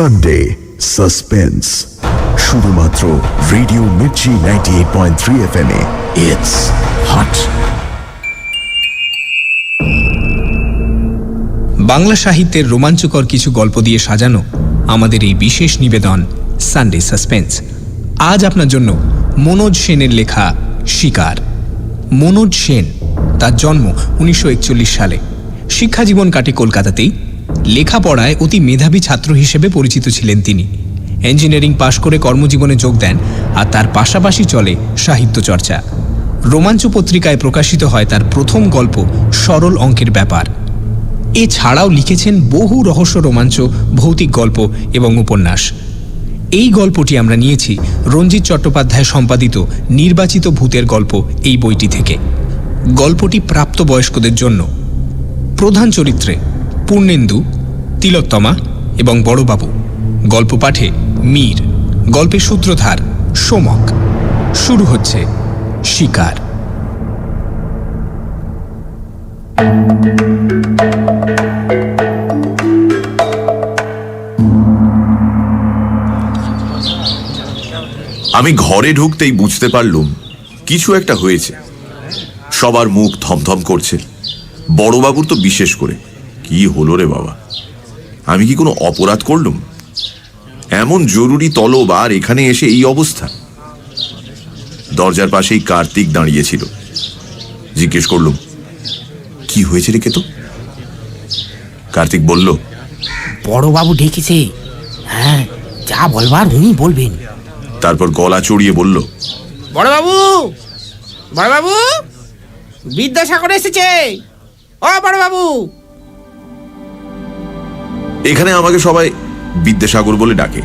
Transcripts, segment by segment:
Sunday suspense, শুধুমাত্র radio Mirchi 98.3 FM এ। It's hot. Bangla সাহিত্যের রোমাঞ্চকর কিছু গল্প দিয়ে সাজানো আমাদের এই বিশেষ নিবেদন সানডে সাসপেন্স। আজ আপনার জন্য মনোজ সেনের লেখা শিকার। মনোজ সেন, তার জন্ম 1941 সালে। শিক্ষাজীবন কাটে কলকাতাতেই। লেখাপড়ায় অতি মেধাবী ছাত্র হিসেবে পরিচিত ছিলেন তিনি। ইঞ্জিনিয়ারিং পাশ করে কর্মজীবনে যোগ দেন, আর তার পাশাপাশি চলে সাহিত্য চর্চা। রোমাঞ্চ পত্রিকায় প্রকাশিত হয় তার প্রথম গল্প সরল অঙ্কের ব্যাপার। এছাড়াও লিখেছেন বহু রহস্য রোমাঞ্চ, ভৌতিক গল্প এবং উপন্যাস। এই গল্পটি আমরা নিয়েছি রঞ্জিত চট্টোপাধ্যায় সম্পাদিত নির্বাচিত ভূতের গল্প এই বইটি থেকে। গল্পটি প্রাপ্তবয়স্কদের জন্য। প্রধান চরিত্রে পূর্ণেন্দু, তিলোত্তমা এবং বড়বাবু। গল্প পাঠে মীর। গল্পের সূত্রধার সোমক। শুরু হচ্ছে শিকার। আমি ঘরে ঢুকতেই বুঝতে পারলুম কিছু একটা হয়েছে। সবার মুখ থমথম করছে, বড়বাবুর তো বিশেষ করে। কি হলো রে বাবা, আমি কি কোনো অপরাধ করলুম? এমন জরুরি তলব, আর এখানে এসে এই অবস্থা। দরজার পাশেই কার্তিক দাঁড়িয়েছিল। জিজ্ঞেস করলুম, কি হয়েছে রে কেতো? কার্তিক বলল, বড়বাবু ডেকেছে। হ্যাঁ, যা বলবার উনি বলবেন। তারপর গলা চড়িয়ে বলল, বড়বাবু, বড়বাবু, বিদ্যাসাগর এসেছে। ও বড়বাবু। এখানে আমাকে সবাই বিদ্যাসাগর বলে ডাকে,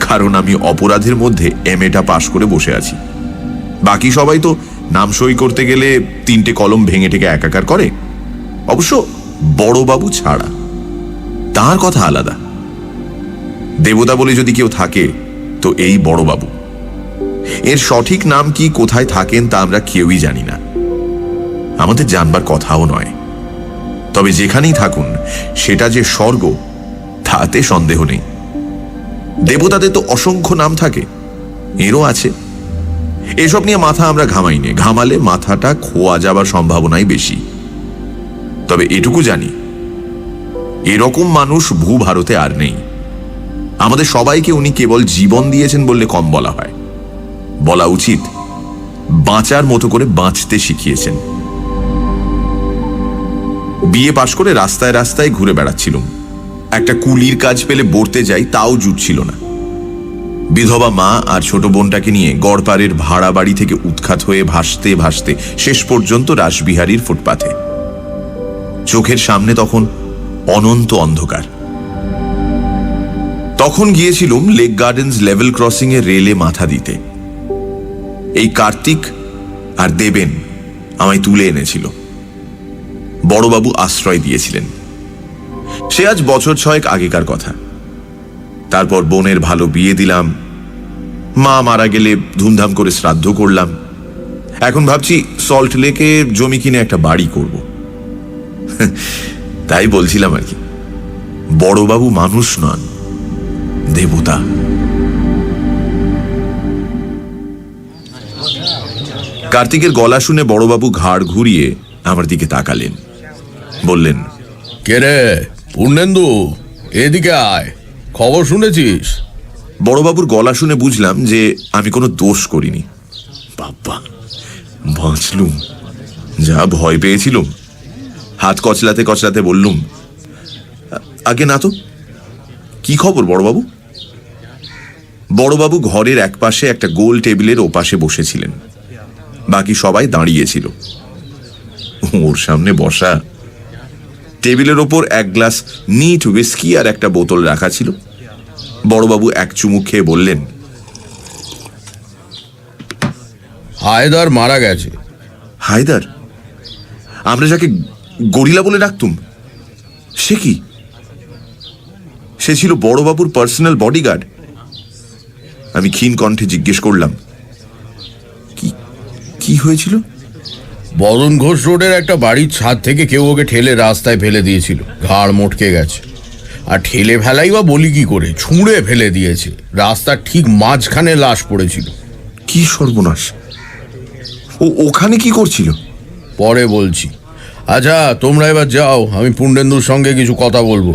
কারণ আমি অপরাধের মধ্যে MA-টা পাশ করে বসে আছি। বাকি সবাই তো নাম সই করতে গেলে 3টে কলম ভেঙে টেকে একাকার করে, অবশ্য বড়বাবু ছাড়া। তার কথা আলাদা। দেবতা বলে যদি কেউ থাকে তো এই বড়বাবু। এর সঠিক নাম কি, কোথায় থাকেন তা আমরা কেউই জানি না, আমাদের জানবার কথাও নয়। তবে যেখানেই থাকুন সেটা যে স্বর্গ তাতে সন্দেহ নেই। দেবতাদের তো অসংখ্য নাম থাকে, এরও আছে। এসব নিয়ে মাথা আমরা ঘামাই নে, ঘামালে মাথাটা খোয়া যাবার সম্ভাবনাই বেশি। তবে এটুকু জানি, এরকম মানুষ ভূভারতে আর নেই। আমাদের সবাইকে উনি কেবল জীবন দিয়েছেন বললে কম বলা হয়। বলা উচিত বাঁচার মতো করে বাঁচতে শিখিয়েছেন। বিয়ে পাশ করে রাস্তায় রাস্তায় ঘুরে বেড়াচ্ছিলাম। একটা কুলির কাজ পেলে বর্তে যাই, তাও জুটছিল না। বিধবা মা আর ছোট বোনটাকে নিয়ে গড়পাড়ের ভাড়া বাড়ি থেকে উৎখাত হয়ে ভাসতে ভাসতে শেষ পর্যন্ত রাসবিহারীর ফুটপাথে। চোখের সামনে তখন অনন্ত অন্ধকার। তখন গিয়েছিলাম লেক গার্ডেন্স লেভেল ক্রসিং এ রেলে মাথা দিতে। এই কার্তিক আর দেবেন আমায় তুলে এনেছিল। বড়বাবু আশ্রয় দিয়েছিলেন। সে আজ বছর 6 আগেকার কথা। তারপর বোনের ভালো বিয়ে দিলাম। মা মারা গেলে ধুমধাম করে শ্রাদ্ধ করলাম। এখন ভাবছি সল্ট লেকে জমি কিনে একটা বাড়ি করব। তাই বলছিলাম আর কি, বড়বাবু মানুষ নন, দেবতা। কার্তিকের গলা শুনে বড়বাবু ঘাড় ঘুরিয়ে আমার দিকে তাকালেন। বললেন, কে রে পূর্ণেন্দু, এদিকে আয়, খবর শুনেছিস? বড়বাবুর গলা শুনে বুঝলাম যে আমি কোনো দোষ করিনি। বাবা, বাঁচলুম। যা ভয় পেয়েছিলুম। হাত কচলাতে কচলাতে বললুম, আগে না তো। কি খবর বড়বাবু? বড়বাবু ঘরের একপাশে একটা গোল টেবিলের ওপাশে বসেছিলেন। বাকি সবাই দাঁড়িয়েছিল। ওর সামনে বসা। টেবিলের ওপর এক গ্লাস নিট হুইস্কি আর একটা বোতল রাখা ছিল। বড়বাবু এক চুমুক খেয়ে বললেন, হায়দার মারা গেছে। হায়দার? আমরা যাকে গরিলা বলে ডাকতুম, সে কি? সে ছিল বড়বাবুর পার্সোনাল বডিগার্ড। আমি ক্ষীণ কণ্ঠে জিজ্ঞেস করলাম, কি হয়েছিল? বদন ঘোষ রোডের একটা বাড়ির ছাদ থেকে কেউ ওকে ঠেলে রাস্তায় ফেলে দিয়েছিল। ঘাড় মটকে গেছে। আর ঠেলে ফেলাই বা বলি কি করে, ছুঁড়ে ফেলে দিয়েছে। রাস্তার ঠিক মাঝখানে লাশ পড়েছিল। কি সর্বনাশ! ওখানে কি করছিল? পরে বলছি। আচ্ছা, তোমরা এবার যাও, আমি পুণ্ডেন্দুর সঙ্গে কিছু কথা বলবো।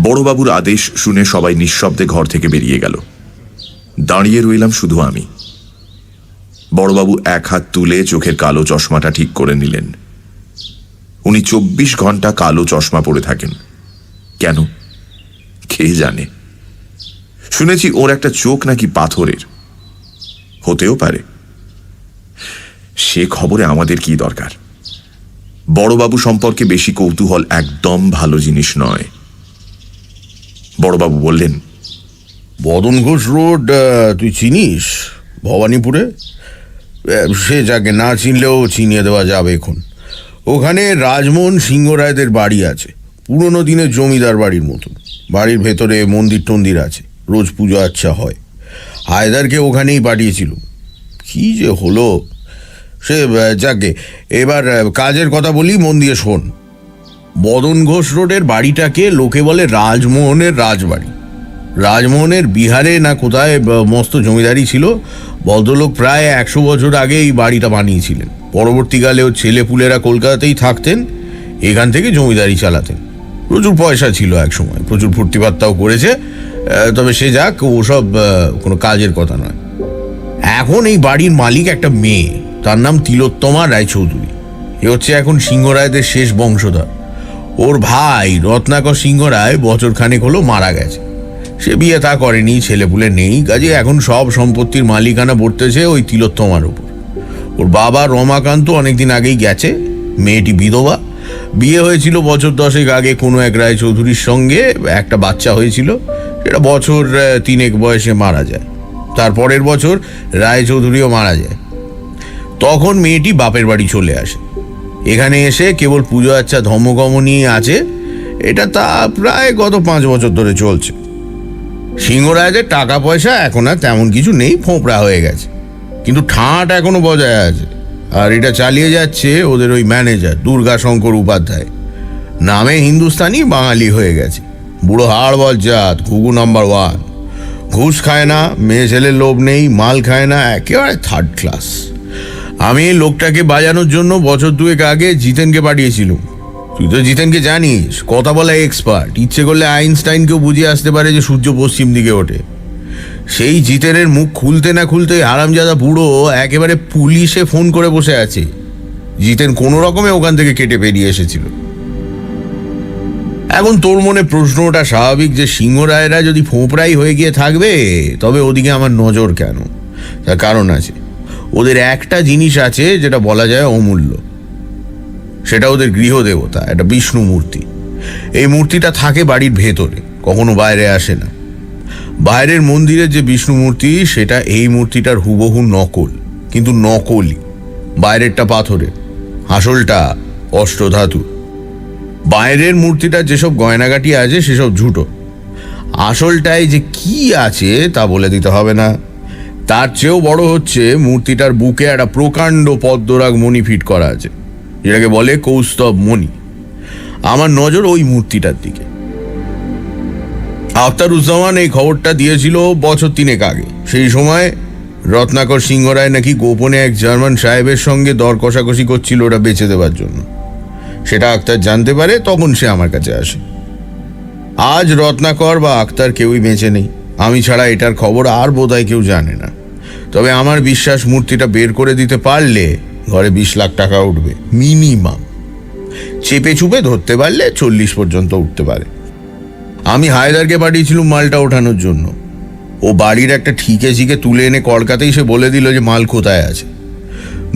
বড়বাবুর আদেশ শুনে সবাই নিঃশব্দে ঘর থেকে বেরিয়ে গেল। দাঁড়িয়ে রইলাম শুধু আমি। বড়বাবু এক হাত তুলে চোখের কালো চশমাটা ঠিক করে নিলেন। উনি 24 ঘন্টা কালো চশমা পরে থাকেন। কেন কে জানে? শুনেছি ওর একটা চোখ নাকি পাথরের। হতেও পারে, সে খবরে আমাদের কি দরকার? বড়বাবু সম্পর্কে বেশি কৌতূহল একদম ভালো জিনিস নয়। বড়বাবু বললেন, বদন ঘোষ রোড তুই চিনিস? ভবানীপুরে? সে যাকে না চিনলেও চিনিয়ে দেওয়া যাবে এখন। ওখানে রাজমোহন সিংহ রায়দের বাড়ি আছে, পুরনো দিনের জমিদার বাড়ির মতো। বাড়ির ভেতরে মন্দির টন্দির আছে, রোজ পুজো আচ্ছা হয়। হায়দারকে ওখানেই পাঠিয়েছিল। কি যে হলো সে যাকে, এবার কাজের কথা বলি, মন দিয়ে শোন। বদন ঘোষ রোডের বাড়িটাকে লোকে বলে রাজমোহনের রাজবাড়ি। রাজমোহনের বিহারে না কোথায় মস্ত জমিদারি ছিল। ভদ্রলোক প্রায় 100 বছর আগে এই বাড়িটা বানিয়েছিলেন। পরবর্তীকালে ওর ছেলেপুলেরা কলকাতাতেই থাকতেন, এখান থেকে জমিদারি চালাতেন। প্রচুর পয়সা ছিল এক সময়, প্রচুর ফুর্তিবার্তাও করেছে। তবে সে যাক, ওসব কোনো কাজের কথা নয়। এখন এই বাড়ির মালিক একটা মেয়ে, তার নাম তিলোত্তমা রায়চৌধুরী। এ হচ্ছে এখন সিংহ রায়দের শেষ বংশধর। ওর ভাই রত্নাকর সিংহ রায় বছর খানেক হলো মারা গেছে। সে বিয়ে তা করেনি, ছেলেপুলে নেই, কাজে এখন সব সম্পত্তির মালিকানা বর্তেছে ওই তিলোত্তমার উপর। ওর বাবা রমাকান্ত অনেকদিন আগেই গেছে। মেয়েটি বিধবা। বিয়ে হয়েছিল বছর 10 আগে কোনো এক রায়চৌধুরীর সঙ্গে, একটা বাচ্চা হয়েছিল। সেটা বছর 3 বয়সে মারা যায়। তারপরের বছর রায়চৌধুরীও মারা যায়। তখন মেয়েটি বাপের বাড়ি চলে আসে। এখানে এসে কেবল পুজো আচ্ছা ধর্মকর্ম নিয়ে আছে। এটা তা প্রায় গত 5 বছর ধরে চলছে। সিংহরায়দের টাকা পয়সা এখন আর তেমন কিছু নেই, ফোঁপড়া হয়ে গেছে, কিন্তু ঠাঁট এখনো বজায় আছে। আর এটা চালিয়ে যাচ্ছে ওদের ওই ম্যানেজার দুর্গাশঙ্কর উপাধ্যায়। নামে হিন্দুস্তানি, বাঙালি হয়ে গেছে। বুড়ো হাড় বজ্জাত, ঘুঘু নাম্বার 1। ঘুষ খায় না, মেয়ে ছেলের লোভ নেই, মাল খায় না, একেবারে 3rd ক্লাস। আমি এই লোকটাকে বাজানোর জন্য বছর 2 আগে জিতেনকে পাঠিয়েছিলাম। তুই তো জিতেনকে জানিস, কথা বলা এক্সপার্ট। ইচ্ছে করলে আইনস্টাইনকেও বুঝিয়ে আসতে পারে যে সূর্য পশ্চিম দিকে ওঠে। সেই জিতেনের মুখ খুলতে না খুলতে হারামজাদা বুড়ো একেবারে পুলিশে ফোন করে বসে আছে। জিতেন কোনো রকমে ওখান থেকে কেটে বেরিয়ে এসেছিল। এখন তোর মনে প্রশ্নটা স্বাভাবিক যে সিংহ রায়রা যদি ফোঁপড়াই হয়ে গিয়ে থাকবে, তবে ওদিকে আমার নজর কেন? তার কারণ আছে। ওদের একটা জিনিস আছে যেটা বলা যায় অমূল্য। সেটা ওদের গৃহদেবতা, একটা বিষ্ণু মূর্তি। এই মূর্তিটা থাকে বাড়ির ভেতরে, কখনো বাইরে আসে না। বাইরের মন্দিরের যে বিষ্ণু মূর্তি, সেটা এই মূর্তিটার হুবহু নকল, কিন্তু নকলই। বাইরেরটা পাথরের, আসলটা অষ্টধাতু। বাইরের মূর্তিটার যেসব গয়নাগাটি আছে সেসব ঝুটো। আসলটায় যে কি আছে তা বলে দিতে হবে না। তার চেয়েও বড় হচ্ছে মূর্তিটার বুকে একটা প্রকাণ্ড পদ্মরাগ মণি ফিট করা আছে, যেটাকে বলে কৌস্তব মণি। আমার নজর ওই মূর্তিটার দিকে। আখতারুজ্জামান এই খবরটা দিয়েছিল বছর 3 আগে। সেই সময় রত্নাকর সিংহ রায় নাকি গোপনে এক জার্মান সাহেবের সঙ্গে দর কষাকষি করছিল ওটা বেচে দেওয়ার জন্য। সেটা আখতার জানতে পারে, তখন সে আমার কাছে আসে। আজ রত্নাকর বা আখতার কেউই বেঁচে নেই। আমি ছাড়া এটার খবর আর বোধহয় কেউ জানে না। তবে আমার বিশ্বাস মূর্তিটা বের করে দিতে পারলে ঘরে 20 লাখ টাকা উঠবে মিনিমাম। চেপে চুপে ধরতে পারলে 40 পর্যন্ত উঠতে পারে। আমি হায়দারকে পাঠিয়েছিলাম মালটা ওঠানোর জন্য। ও বাড়ির একটা ঠিকে ঝিকে তুলে এনে কলকাতায় সে বলে দিল যে মাল কোথায় আছে।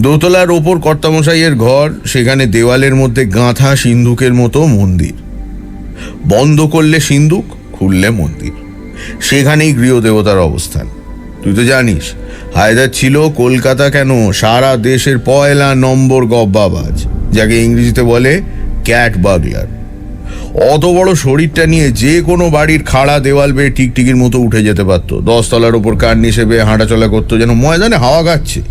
দোতলার ওপর কর্তামশাইয়ের ঘর, সেখানে দেওয়ালের মধ্যে গাঁথা সিন্ধুকের মতো মন্দির। বন্ধ করলে সিন্ধুক, খুললে মন্দির। সেখানেই গৃহদেবতার অবস্থান। তুই তো জানিস হায়দার ছিল কলকাতা কেন সারা দেশের 1 নম্বর গব্বাবাজ, যাকে ইংরেজিতে বলে ক্যাট বাগলার। অত বড় শরীরটা নিয়ে যে কোনো বাড়ির খাড়া দেওয়াল বেয়ে টিকটিকির মতো উঠে যেতে পারতো। 10 তলার ওপর কার নিচে বেয়ে হাঁটাচলা করতো, যেন ময়দানে হাওয়া খাচ্ছে।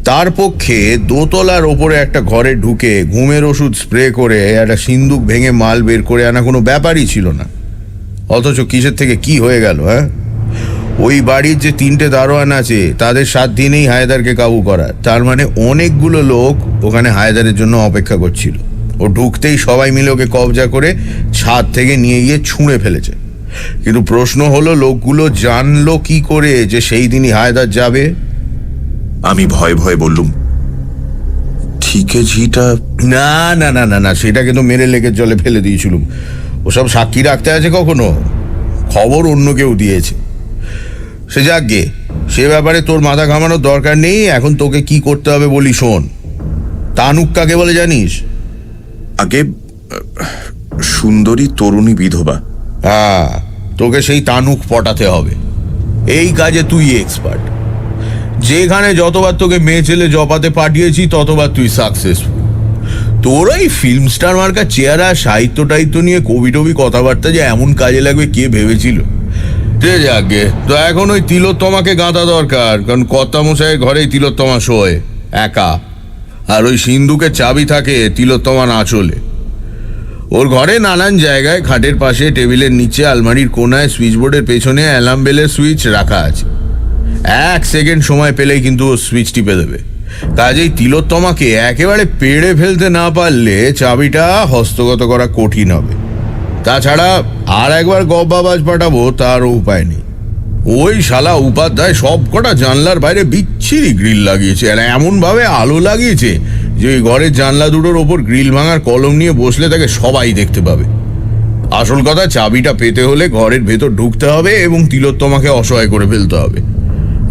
তার পক্ষে দোতলার ওপরে একটা ঘরে ঢুকে ঘুমের ওষুধ স্প্রে করে একটা সিন্দুক ভেঙে মাল বের করে আনা কোনো ব্যাপারই ছিল না। অথচ কিসের থেকে কি হয়ে গেল, হ্যাঁ? ওই বাড়ির যে 3টে দারোয়ান আছে তাদের 7 দিনেই হায়দারকে কাবু করা, তার মানে অনেকগুলো লোক ওখানে হায়দারের জন্য অপেক্ষা করছিল। ও ঢুকতেই সবাই মিলে ওকে কবজা করে ছাদ থেকে নিয়ে গিয়ে ছুঁড়ে ফেলেছে। কিন্তু প্রশ্ন হলো, লোকগুলো জানলো কি করে যে সেই দিনই হায়দার যাবে? আমি ভয়ে ভয়ে বললুম, ঠিকে ঝিটা। না না না না না, সেটাকে তো মেরে লেকের জলে ফেলে দিয়েছিলুম। ওসব সাক্ষী রাখতে আছে কখনো? খবর অন্য কেউ দিয়েছে। সে যাক গে, সে ব্যাপারে তোর মাথা ঘামানোর দরকার নেই। এখন তোকে কি করতে হবে বলি শোন। তানুক কাকে বলে জানিস? আগে সুন্দরী তরুণী বিধবা। হ্যাঁ, তোকে সেই তানুক পটাতে হবে। এই কাজে তুই এক্সপার্ট। যেখানে যতবার তোকে মেয়ে ছেলে জপাতে পাঠিয়েছি ততবার তুই সাকসেসফুল। তোর ওই ফিল্ম স্টার মার্কা চেহারা, সাহিত্য টাহিত্য নিয়ে কবি টবি কথাবার্তা যে এমন কাজে লাগবে কে ভেবেছিল? যাকে তো এখন ওই তিলোত্তমাকে গাঁথা দরকার, কারণ কর্তামশাইয়ের ঘরেই তিলোত্তমা শোয় একা, আর ওই সিন্ধুকের চাবি থাকে তিলোত্তমার আঁচলে। ওর ঘরে নানান জায়গায় খাটের পাশে, টেবিলের নিচে, আলমারির কোনায়, সুইচবোর্ডের পেছনে অ্যালার্ম বেলের সুইচ রাখা আছে। 1 সেকেন্ড সময় পেলেই কিন্তু ও সুইচ টিপে দেবে। কাজেই তিলোত্তমাকে একেবারে পেড়ে ফেলতে না পারলে চাবিটা হস্তগত করা কঠিন হবে। তাছাড়া আর একবার গব্বাবাজ পাঠাবো তারও উপায় নেই। ওই শালা উপাধ্যায় সব কটা জানলার বাইরে বিচ্ছিরি গ্রিল লাগিয়েছে, আর এমনভাবে আলো লাগিয়েছে যে ওই ঘরের জানলা দুটোর ওপর গ্রিল ভাঙার কলম নিয়ে বসলে তাকে সবাই দেখতে পাবে। আসল কথা, চাবিটা পেতে হলে ঘরের ভেতর ঢুকতে হবে এবং তিলোত্তমাকে অসহায় করে ফেলতে হবে।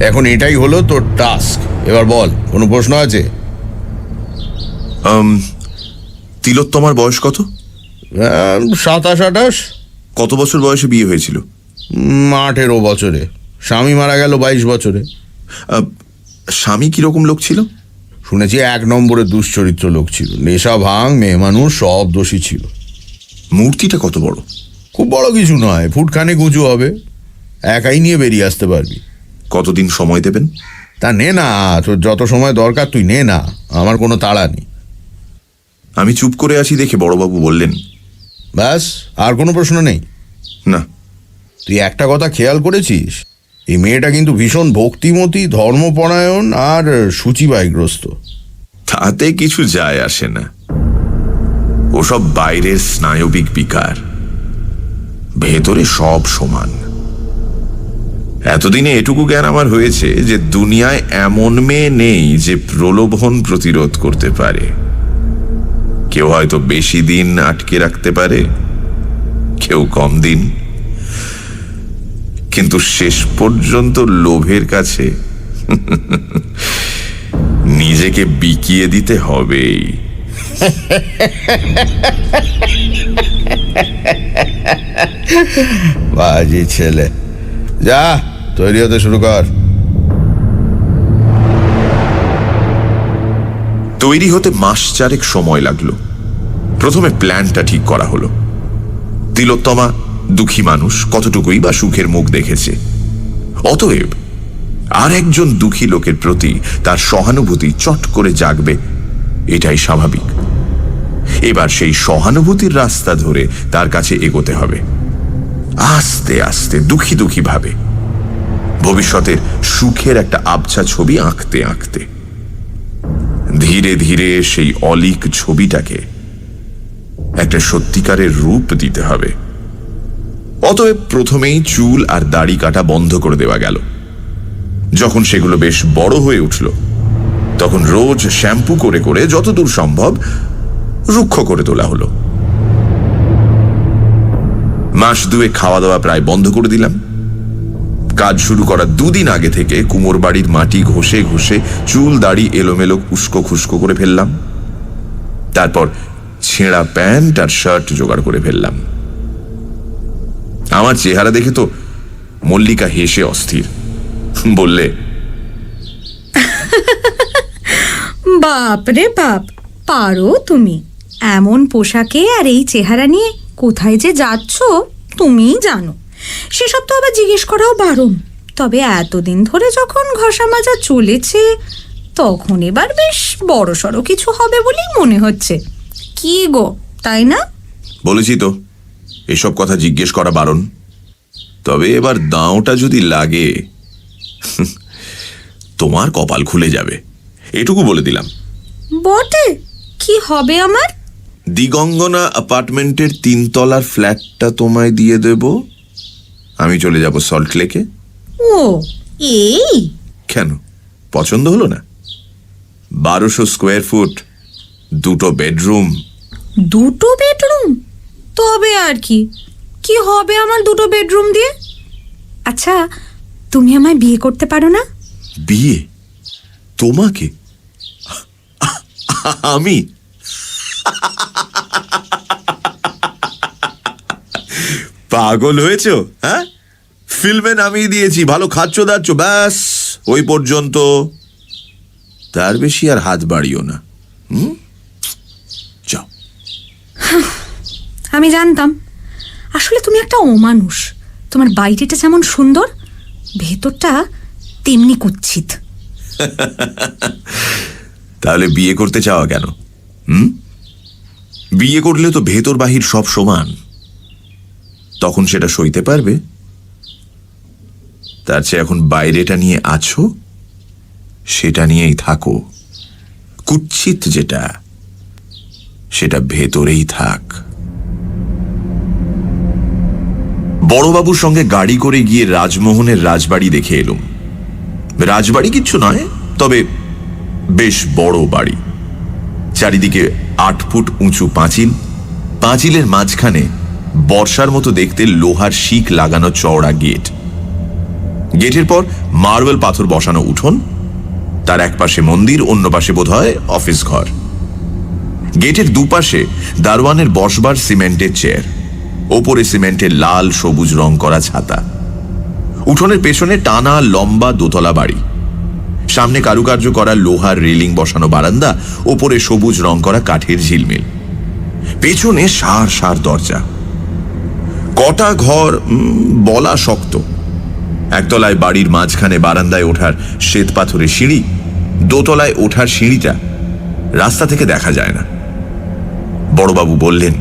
এখন এটাই হলো তোর টাস্ক। এবার বল, কোনো প্রশ্ন আছে? তিলোত্তমার বয়স কত? 27-28। কত বছর বয়সে বিয়ে হয়েছিল? 18 বছরে। স্বামী মারা গেল 22 বছরে। স্বামী কিরকম লোক ছিল? শুনেছি 1 নম্বরের দুশ্চরিত্র লোক ছিল। নেশা, ভাঙ, মেয়ে মানুষ সব দোষী ছিল। মূর্তিটা কত বড়? খুব বড় কিছু নয়, ফুটখানেক উঁচু হবে। একাই নিয়ে বেরিয়ে আসতে পারবি। কতদিন সময় দেবেন? তা নে না, তোর যত সময় দরকার তুই নে না, আমার কোনো তাড়া নেই। আমি চুপ করে আছি দেখে বড়বাবু বললেন, ব্যাস, আর কোনো প্রশ্ন নেই? না। তুই একটা কথা খেয়াল করেছিস? এই মেয়েটা কিন্তু ভীষণ ভক্তিমতী, ধর্মপরায়ণ আর সূচিবায়গ্রস্ত। তাতে কিছু যায় আসে না, ওসব বাইরের স্নায়বিক বিকার, ভেতরে সব সমান। এতদিনে এটুকু জ্ঞান আমার হয়েছে যে দুনিয়ায় এমন মেয়ে নেই যে প্রলোভন প্রতিরোধ করতে পারে। কেউ হয়তো বেশি দিন আটকে রাখতে পারে, কেউ কম দিন, কিন্তু শেষ পর্যন্ত লোভের কাছে নিজেকে বিকিয়ে দিতে হবেই। বাজি ছেলে, যা তৈরি হতে শুরু কর। তৈরি হতে মাস 4 সময় লাগলো। প্রথমে প্ল্যানটা ঠিক করা হলো। তিলোত্তমা দুঃখী মানুষ, কতটুকুই বা সুখের মুখ দেখেছে। অতএব আর একজন দুঃখী লোকের প্রতি তার সহানুভূতি চট করে জাগবে, এটাই স্বাভাবিক। এবার সেই সহানুভূতির রাস্তা ধরে তার কাছে এগোতে হবে, আস্তে আস্তে, দুঃখী দুঃখী ভাবে, ভবিষ্যতের সুখের একটা আবছা ছবি আঁকতে আঁকতে ধীরে ধীরে সেই অলিক ছবিটাকে একটা সত্যিকারের রূপ দিতে হবে। অতএব প্রথমেই চুল আর দাড়ি কাটা বন্ধ করে দেওয়া গেল। যখন সেগুলো বেশ বড় হয়ে উঠল, তখন রোজ শ্যাম্পু করে করে যতদূর সম্ভব রুক্ষ করে তোলা হলো। মাস 2 খাওয়া দাওয়া প্রায় বন্ধ করে দিলাম। কাজ শুরু করার 2 দিন আগে থেকে কুমোর বাড়ির মাটি ঘষে ঘষে চুল দাড়ি এলোমেলো উস্কো খুস্কো করে ফেললাম। তারপর ছেঁড়া প্যান্ট আর শার্ট জোগাড় করে ফেললাম। আমার চেহারা দেখে তো মল্লিকা হেসে অস্থির, বললে, বাপ রে বাপ, পারো তুমি। এমন পোশাকে আর এই চেহারা নিয়ে কোথায় যে যাচ্ছ তুমিই জানো। সেসব তো আবার জিজ্ঞেস করাও বারণ। তবে এতদিন ধরে যখন ঘষা মাজা চলেছে, তখন এবার বেশ বড়সড় কিছু হবে বলেই মনে হচ্ছে। কি গো, তাই না? বলেছি তো, এসব কথা জিজ্ঞেস করা বারণ। তবে এবার দাঁওটা যদি লাগে তোমার কপাল খুলে যাবে, এটুকু বলে দিলাম। বটে, কি হবে আমার? দিগঙ্গনা অ্যাপার্টমেন্টের 3 তলার ফ্ল্যাটটা তোমায় দিয়ে দেব, আমি চলে যাব সল্ট লেকে। ও, এই কেন, পছন্দ হলো না? 1200 স্কোয়ার ফুট, 2 বেডরুম। 2 বেডরুম? তবে আর কি, কি হবে আমার 2 বেডরুম দিয়ে? আচ্ছা, তুমি আমায় বিয়ে করতে পারো না? বিয়ে? তোমাকে? আমি? পাগল হয়েছো? হ্যাঁ, ফিল্মে নামিয়ে দিয়েছি, ভালো খাচ্ছ দাচ্ছ, ব্যাস ওই পর্যন্ত। তার বেশি আর হাত বাড়িও না। যাও। আমি জানতাম, আসলে তুমি একটা অমানুষ। তোমার বাইরেটা যেমন সুন্দর, ভেতরটা তেমনি কুৎসিত। তাহলে বিয়ে করতে চাওয়া কেন? বিয়ে করলে তো ভেতর বাহির সব সমান, তখন সেটা সইতে পারবে। তার চেয়ে এখন বাইরেটা নিয়ে আছো, সেটা নিয়েই থাকো। কুৎসিত যেটা, সেটা ভেতরেই থাক। বড়বাবুর সঙ্গে গাড়ি করে গিয়ে রাজমোহনের রাজবাড়ি দেখে এলুম। রাজবাড়ি কিচ্ছু নয়, তবে বেশ বড় বাড়ি। চারিদিকে 8 ফুট উঁচু পাঁচিল, পাঁচিলের মাঝখানে বর্ষার মতো দেখতে লোহার শিক লাগানো চওড়া গেট। গেটের পর মার্বেল পাথর বসানো উঠোন, তার এক পাশে মন্দির, অন্য পাশে বোধহয় অফিস ঘর। গেটের দুপাশে দারোয়ানের বসবার সিমেন্টের চেয়ার, ওপরে সিমেন্টের লাল সবুজ রং করা ছাতা। উঠোনের পেছনে টানা লম্বা দোতলা বাড়ি, সামনে কারুকার্য করা লোহার রেলিং বসানো বারান্দা, ওপরে সবুজ রং করা কাঠের ঝিলমিল, পেছনে সার সার দরজা। কটা ঘর বলা শক্ত। একতলায় বাড়ির মাঝখানে বারান্দায় ওঠার শ্বেত পাথরের সিঁড়ি, দোতলায় ওঠার সিঁড়িটা রাস্তা থেকে দেখা যায় না। বড়বাবু বললেন,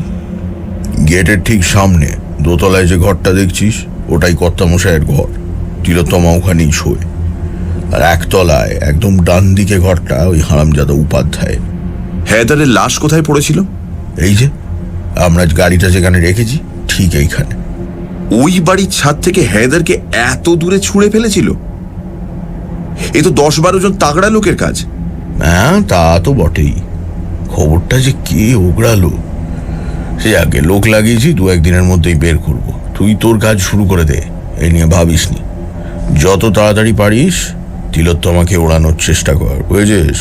গেটের ঠিক সামনে দোতলায় যে ঘরটা দেখছিস, ওটাই কর্তামশাইয়ের ঘর। তিলোত্তমা ওখানেই শোয়। আর একতলায় একদম ডান দিকে ঘরটা ওই হারামজাদা উপাধ্যায়। হেদারের লাশ কোথায় পড়েছিল? এই যে আমরা গাড়িটা যেখানে রেখেছি, ঠিক এইখানে। ওই বাড়ির ছাদ থেকে হেদারকে এত দূরে ছুঁড়ে ফেলেছিল? এ তো 10-12 জন তাগড়া লোকের কাজ। হ্যাঁ, তা তো বটেই। খবরটা যে কে ওগড়ালো, সে আগে লোক লাগিয়েছি, 2-1 দিনের মধ্যেই বের করব। তুই তোর কাজ শুরু করে দে, এই নিয়ে ভাবিস নি। যত তাড়াতাড়ি পারিস তিলোত্তমাকে ওড়ানোর চেষ্টা কর, বুঝেছিস?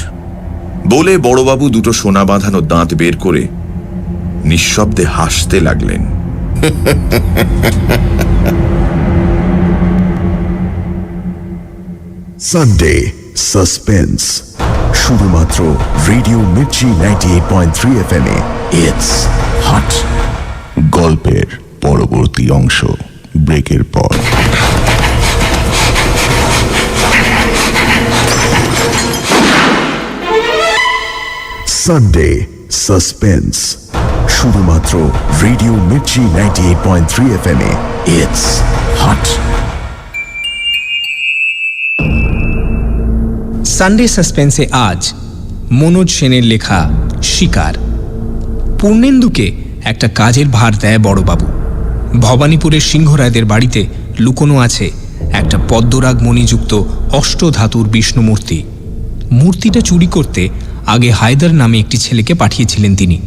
বলে বড়বাবু 2 সোনা বাঁধানো দাঁত বের করে নিঃশব্দে হাসতে লাগলেন। সানডে সাসপেন্স, শুধুমাত্র রেডিও মির্চি 98.3 FM এ। It's hot. গল্পের পরবর্তী অংশ ব্রেকের পর। সানডে সাসপেন্স, শুধুমাত্র রেডিও মির্চি 98.3 FM এ। It's hot. সানডে সাসপেন্সে আজ মনোজ সেনের লেখা শিকার। পূর্ণেন্দুকে একটা কাজের ভার দেয় বড়বাবু। ভবানীপুরের সিংহরায়দের বাড়িতে লুকোনো আছে একটা পদ্মরাগ মণিযুক্ত অষ্টধাতুর বিষ্ণু মূর্তি। মূর্তিটা চুরি করতে আগে হায়দার নামে একটি ছেলেকে পাঠিয়েছিলেন তিনি,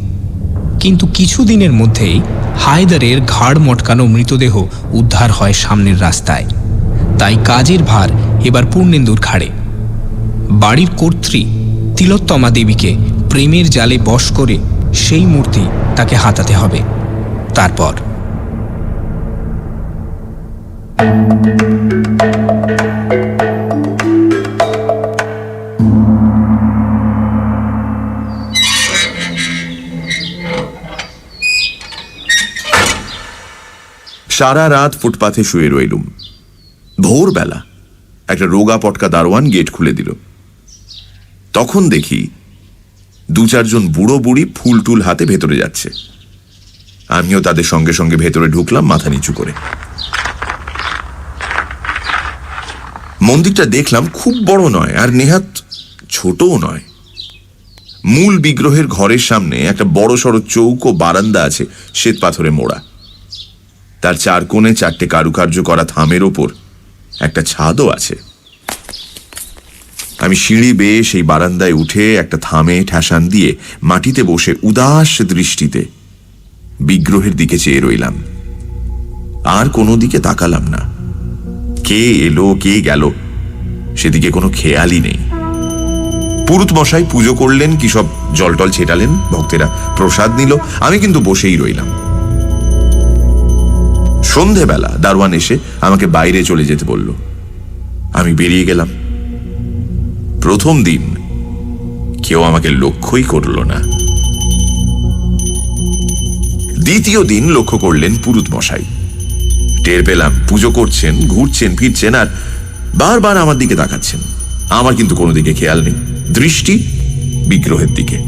কিন্তু কিছুদিনের মধ্যেই হায়দারের ঘাড় মটকানো মৃতদেহ উদ্ধার হয় সামনের রাস্তায়। তাই কাজের ভার এবার পূর্ণেন্দুর ঘাড়ে। বাড়ির কর্ত্রী তিলোত্তমা দেবীকে প্রেমের জালে বশ করে সেই মূর্তি তাকে হাতাতে হবে। তারপর সারা রাত ফুটপাথে শুয়ে রইলুম। ভোরবেলা একটা রোগা পটকা দারোয়ান গেট খুলে দিল। তখন দেখি 2-4 জন বুড়ো বুড়ি ফুল টুল হাতে ভেতরে যাচ্ছে। আমিও তাদের সঙ্গে সঙ্গে ভেতরে ঢুকলাম মাথা নিচু করে। মন্দিরটা দেখলাম খুব বড় নয়, আর নেহাত ছোটও নয়। মূল বিগ্রহের ঘরের সামনে একটা বড় সড়ো চৌকো বারান্দা আছে, শ্বেত পাথরে মোড়া। তার 4 কোণে 4টে কারুকার্য করা থামের ওপর একটা ছাদও আছে। আমি সিঁড়ি বেয়ে সেই বারান্দায় উঠে একটা থামে ঠেসান দিয়ে মাটিতে বসে উদাস দৃষ্টিতে বিগ্রহের দিকে চেয়ে রইলাম। আর কোনো দিকে তাকালাম না। কে এলো কে গেল সেদিকে কোনো খেয়ালই নেই। পুরুত মশাই পুজো করলেন, কি সব জলটল ছেটালেন, ভক্তেরা প্রসাদ নিল, আমি কিন্তু বসেই রইলাম। সন্ধেবেলা দারোয়ান এসে আমাকে বাইরে চলে যেতে বলল। আমি বেরিয়ে গেলাম। প্রথম দিন কেউ আমাকে লক্ষ্যই করল না। দ্বিতীয় দিন লক্ষ্য করলেন পুরুত মশাই। টের পেলাম পুজো করছেন, ঘুরছেন ফিরছেন, আর বারবার আমার দিকে তাকাচ্ছেন। আমার কিন্তু কোনো দিকে খেয়াল নেই, দৃষ্টি বিগ্রহের দিকে।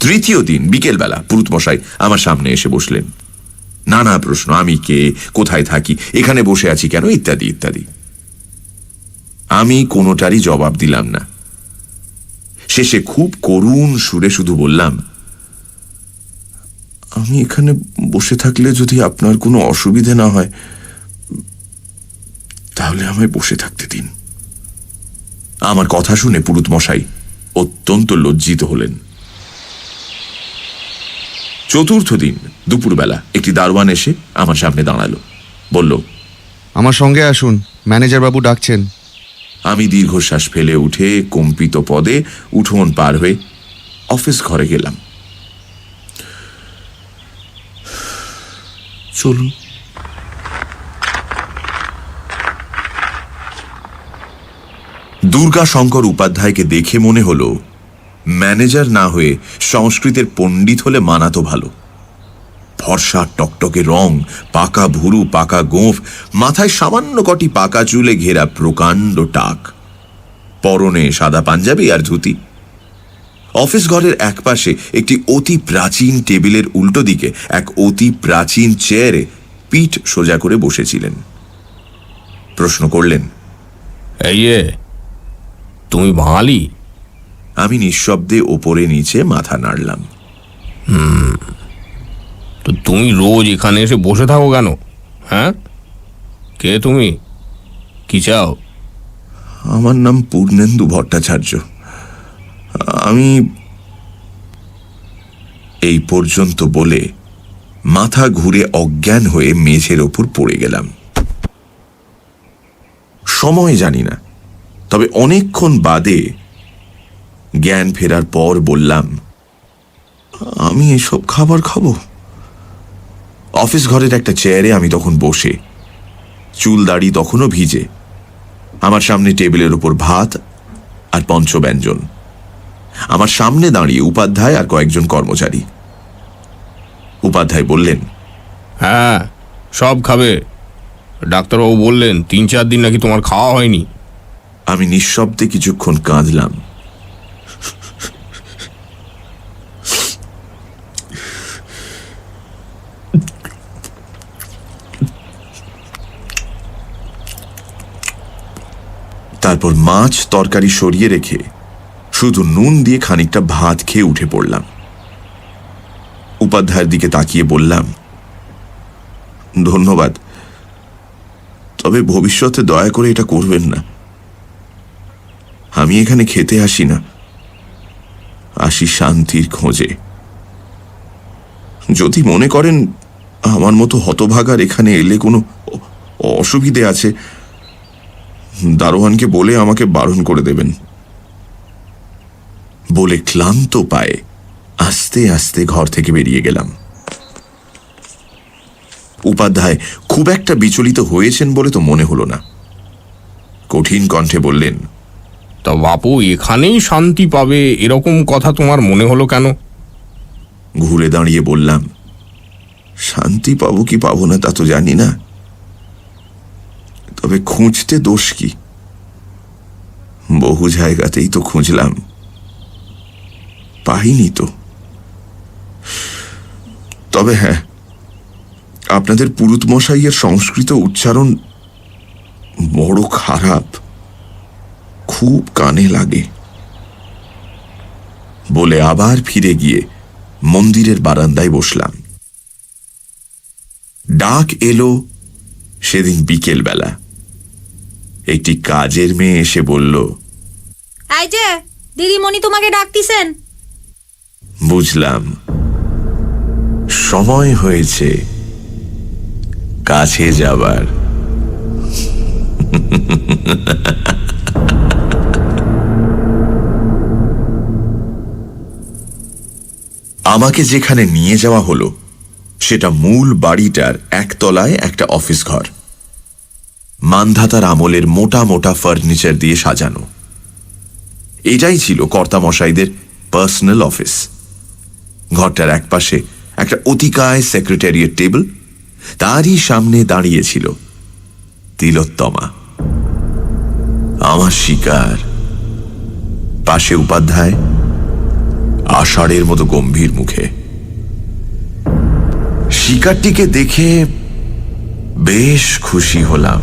তৃতীয় দিন বিকেলবেলা পুরুত মশাই আমার সামনে এসে বসলেন। নানা প্রশ্ন, আমি কে, কোথায় থাকি, এখানে বসে আছি কেন, ইত্যাদি ইত্যাদি। আমি কোনোটারই জবাব দিলাম না। শেষে খুব করুণ সুরে শুধু বললাম, আমি এখানে বসে থাকলে যদি আপনার কোনো অসুবিধে না হয় তাহলে আমায় বসে থাকতে দিন। আমার কথা শুনে পুরুত মশাই অত্যন্ত লজ্জিত হলেন। চতুর্থ দিন দুপুরবেলা একটি দারোয়ান এসে আমার সামনে দাঁড়ালো, বলল, আমার সঙ্গে আসুন, ম্যানেজার বাবু ডাকছেন। আমি দীর্ঘশ্বাস ফেলে উঠে কম্পিত পদে উঠোন পার হয়ে অফিস ঘরে গেলাম। চলুন। দুর্গা শঙ্কর উপাধ্যায়কে দেখে মনে হলো ম্যানেজার না হয়ে সংস্কৃতের পণ্ডিত হলে মানাতো ভালো। ফর্সা টকটকে রং, পাকা ভুরু, পাকা গোঁফ, মাথায় সামান্য কটি পাকা চুলে ঘেরা প্রকাণ্ড টাক, পরনে সাদা পাঞ্জাবি আর ধুতি। অফিস ঘরের একপাশে একটি অতি প্রাচীন টেবিলের উল্টো দিকে এক অতি প্রাচীন চেয়ারে পিঠ সোজা করে বসেছিলেন। প্রশ্ন করলেন, এই তুমি বাঙালি? আমি নিঃশব্দে ওপরে নিচে মাথা নাড়লাম। তো তুমি রোজ এখানে এসে বসে থাকো কেন? হ্যাঁ, কে তুমি, কি চাও? আমার নাম পূর্ণেন্দু ভট্টাচার্য। আমি এই পর্যন্ত বলে মাথা ঘুরে অজ্ঞান হয়ে মেঝের ওপর পড়ে গেলাম। সময় জানি না, তবে অনেকক্ষণ বাদে জ্ঞান ফেরার পর বললাম, আমি এসব খাবার খাবো? অফিস ঘরের একটা চেয়ারে আমি তখন বসে, চুল দাড়ি তখনও ভিজে। আমার সামনে টেবিলের উপর ভাত আর পঞ্চব্যঞ্জন। আমার সামনে দাঁড়িয়ে উপাধ্যায় আর কয়েকজন কর্মচারী। উপাধ্যায় বললেন, হ্যাঁ, সব খাবে। ডাক্তারবাবু বললেন 3-4 দিন নাকি তোমার খাওয়া হয়নি। আমি নিঃশব্দে কিছুক্ষণ কাঁদলাম। তারপর মাছ তরকারি সরিয়ে রেখে শুধু নুন দিয়ে খানিকটা ভাত খেয়ে উঠে পড়লাম। উপাধ্যায়ের দিকে তাকিয়ে বললাম, ধন্যবাদ, তবে ভবিষ্যতে দয়া করে এটা করবেন না। আমি এখানে খেতে আসি না, আসি শান্তির খোঁজে। যদি মনে করেন আমার মতো হতভাগার এখানে এলে কোনো অসুবিধে আছে, দারোয়ানকে বলে আমাকে বারণ করে দেবেন। বলে ক্লান্ত পায়ে আস্তে আস্তে ঘর থেকে বেরিয়ে গেলাম। উপাধ্যায় খুব একটা বিচলিত হয়েছেন বলে তো মনে হলো না। কঠিন কণ্ঠে বললেন, তা বাপু এখানেই শান্তি পাবে এরকম কথা তোমার মনে হলো কেন? ঘুরে দাঁড়িয়ে বললাম, শান্তি পাবো কি পাবো না তা তো জানি না, তবে খুঁজতে দোষ কি? বহু জায়গাতেই তো খুঁজলাম, পাইনি তো। তবে হ্যাঁ, আপনাদের পুরুত মশাইয়ের সংস্কৃত উচ্চারণ বড় খারাপ, খুব কানে লাগে বলে আবার ফিরে গিয়ে মন্দিরের বারান্দায় বসলাম। ডাক এলো সেদিন বিকেল বেলা। একটি কাজের মেয়ে এসে বলল, এই যে দিদিমণি তোমাকে ডাকতিছেন। বুঝলাম, সময় হয়েছে কাছে যাবার। আমাকে যেখানে নিয়ে যাওয়া হলো সেটা মূল বাড়িটার একতলায় একটা অফিস ঘর, মানধাতার আমলের মোটা মোটা ফার্নিচার দিয়ে সাজানো। এটাই ছিল কর্তামশাইদের পার্সোনাল অফিস। ঘরটার একপাশে একটা অতিকায় সেক্রেটারিয়েট টেবিল, তারই সামনে দাঁড়িয়েছিল তিলোত্তমা, আমার শিকার। পাশে উপাধ্যায়, আষাঢ়ের মতো গম্ভীর মুখে। শিকারটিকে দেখে বেশ খুশি হলাম।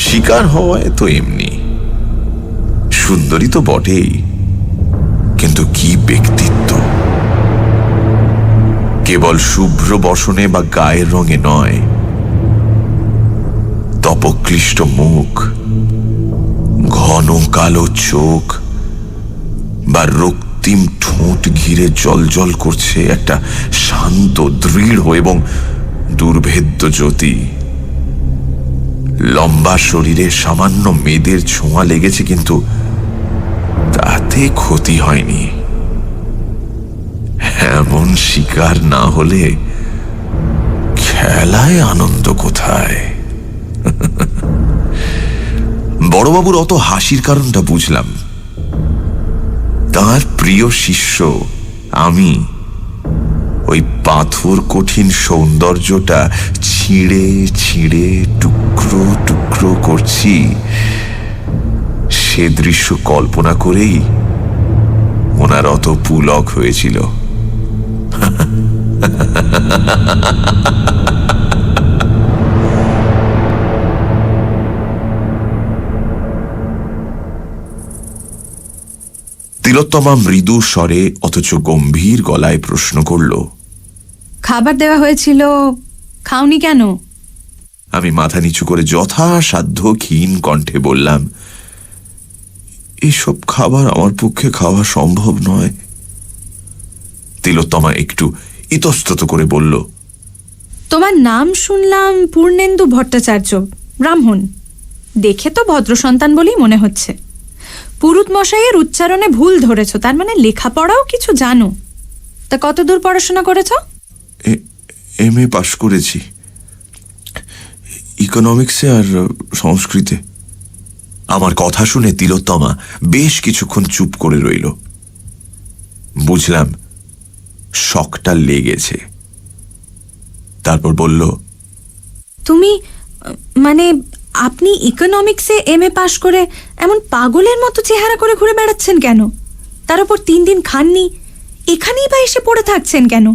শিকার হওয়ায় তো এমনি, সুন্দরী তো বটেই, কিন্তু কি ব্যক্তিত্ব! কেবল শুভ্র বসনে বা গায়ের রঙে নয়, তপক্লিষ্ট মুখ, ঘন কালো চোখ বা রক্তিম ঠোঁট ঘিরে জলজল করছে একটা শান্ত, দৃঢ় এবং দুর্ভেদ্য জ্যোতি। লম্বা শরীরে সামান্য মেয়েদের ছোঁয়া লেগেছে, কিন্তু তাতে ক্ষতি হয়নি। এমন শিকার না হলে খেলায় আনন্দ কোথায়? বড়বাবুর অত হাসির কারণটা বুঝলাম। তার প্রিয় শিষ্য আমি ওই পাথর কঠিন সৌন্দর্যটা ছিঁড়ে ছিঁড়ে টুকরো টুকরো করছি, সে দৃশ্য কল্পনা করেই ওনার অত পুলক হয়েছিল। তিলোত্তমা মৃদু স্বরে অথচ গম্ভীর গলায় প্রশ্ন করল, খাবার দেওয়া হয়েছিল, খাওনি কেন? আমি মাথা নিচু করে যথাসাধ্য ক্ষীণ কণ্ঠে বললাম, এসব খাবার আমার পক্ষে খাওয়া সম্ভব নয়। তিলোত্তমা একটু ইতস্তত করে বলল, তোমার নাম শুনলাম পূর্ণেন্দু ভট্টাচার্য, ব্রাহ্মণ। দেখে তো ভদ্র সন্তান বলেই মনে হচ্ছে। পুরুত মশাইয়ের উচ্চারণে ভুল ধরেছ, তার মানে লেখাপড়াও কিছু জানো। তা কতদূর পড়াশোনা করেছ? এম.এ. পাশ করেছি, ইকোনমিক্সে আর সংস্কৃতে। আমার কথা শুনে তিলোত্তমা বেশ কিছুক্ষণ চুপ করে রইল। বুঝলাম শকটা লেগেছে। তারপর বলল, তুমি মানে আপনি ইকোনমিক্সে এম.এ. পাশ করে এমন পাগলের মতো চেহারা করে ঘুরে বেড়াচ্ছেন কেন? তার উপর 3 দিন খাননি, এখানেই বা এসে পড়ে থাকছেন কেন?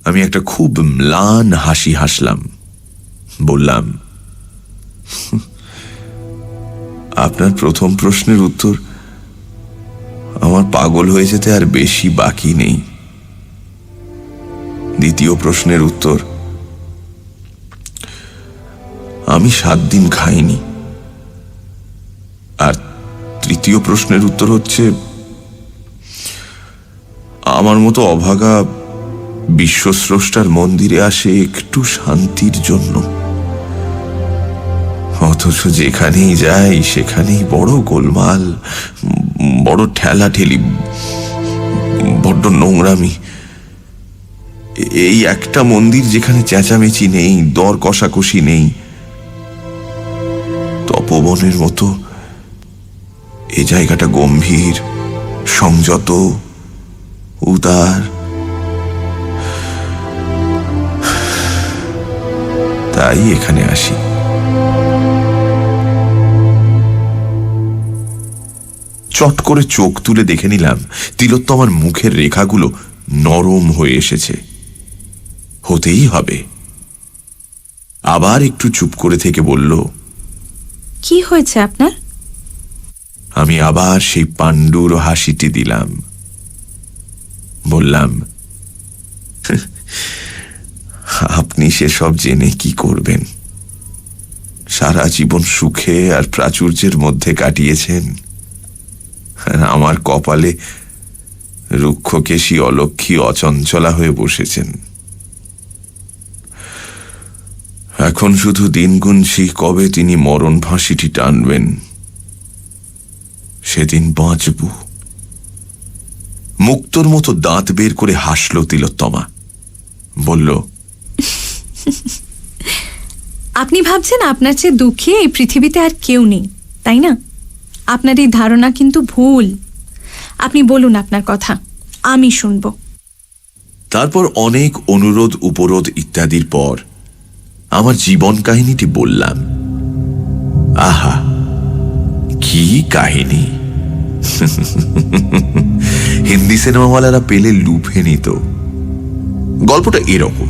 আমি একটা খুব ম্লান হাসি হাসলাম। বললাম, আপনার প্রথম প্রশ্নের উত্তর আমার পাগল হয়ে যেতে আর বেশি বাকি নেই। দ্বিতীয় প্রশ্নের উত্তর, আমি 7 দিন খাইনি। আর তৃতীয় প্রশ্নের উত্তর হচ্ছে, আমার মতো অভাগা বিশ্বস্রষ্টার মন্দিরে আসে একটু শান্তির জন্য, অথচ যেখানেই যাই সেখানেই বড় গোলমাল, বড় ঠেলাঠেলি, বড্ড নোংরামি। এই একটা মন্দির যেখানে চেঁচামেচি নেই, দর কষাকষি নেই, তপবনের মতো এ জায়গাটা গম্ভীর, সংযত, উদার। তাই এখানে আসি। চট করে চোখ তুলে দেখে নিলাম তিলোত্তমার মুখের রেখাগুলো নরম হয়ে এসেছে। হতেই হবে। আবার একটু চুপ করে থেকে বলল, কি হয়েছে আপনার? আমি আবার সেই পাণ্ডুর হাসিটি দিলাম। বললাম, আপনি সেসব জেনে কি করবেন? সারা জীবন সুখে আর প্রাচুর্যের মধ্যে কাটিয়েছেন, আর আমার কপালে রুক্ষকেশী অলক্ষী অচঞ্চলা হয়ে বসেছেন। এখন শুধু দিন গুনছি কবে তিনি মরণ ফাঁসিটি টানবেন, সেদিন বাঁচব। মুক্তোর মতো দাঁত বের করে হাসল তিলোত্তমা। বলল, আপনি ভাবছেন আপনার চেয়ে দুঃখী এই পৃথিবীতে আর কেউ নেই, তাই না? আপনার এই ধারণা কিন্তু ভুল। আপনি বলুন আপনার কথা, আমি শুনব। তারপর অনেক অনুরোধ উপরোধ ইত্যাদির পর আমার জীবন কাহিনীটি বললাম। আহা, কি কাহিনী! হিন্দি সিনেমাওয়ালারা পেলে লুফে নিত। গল্পটা এরকম।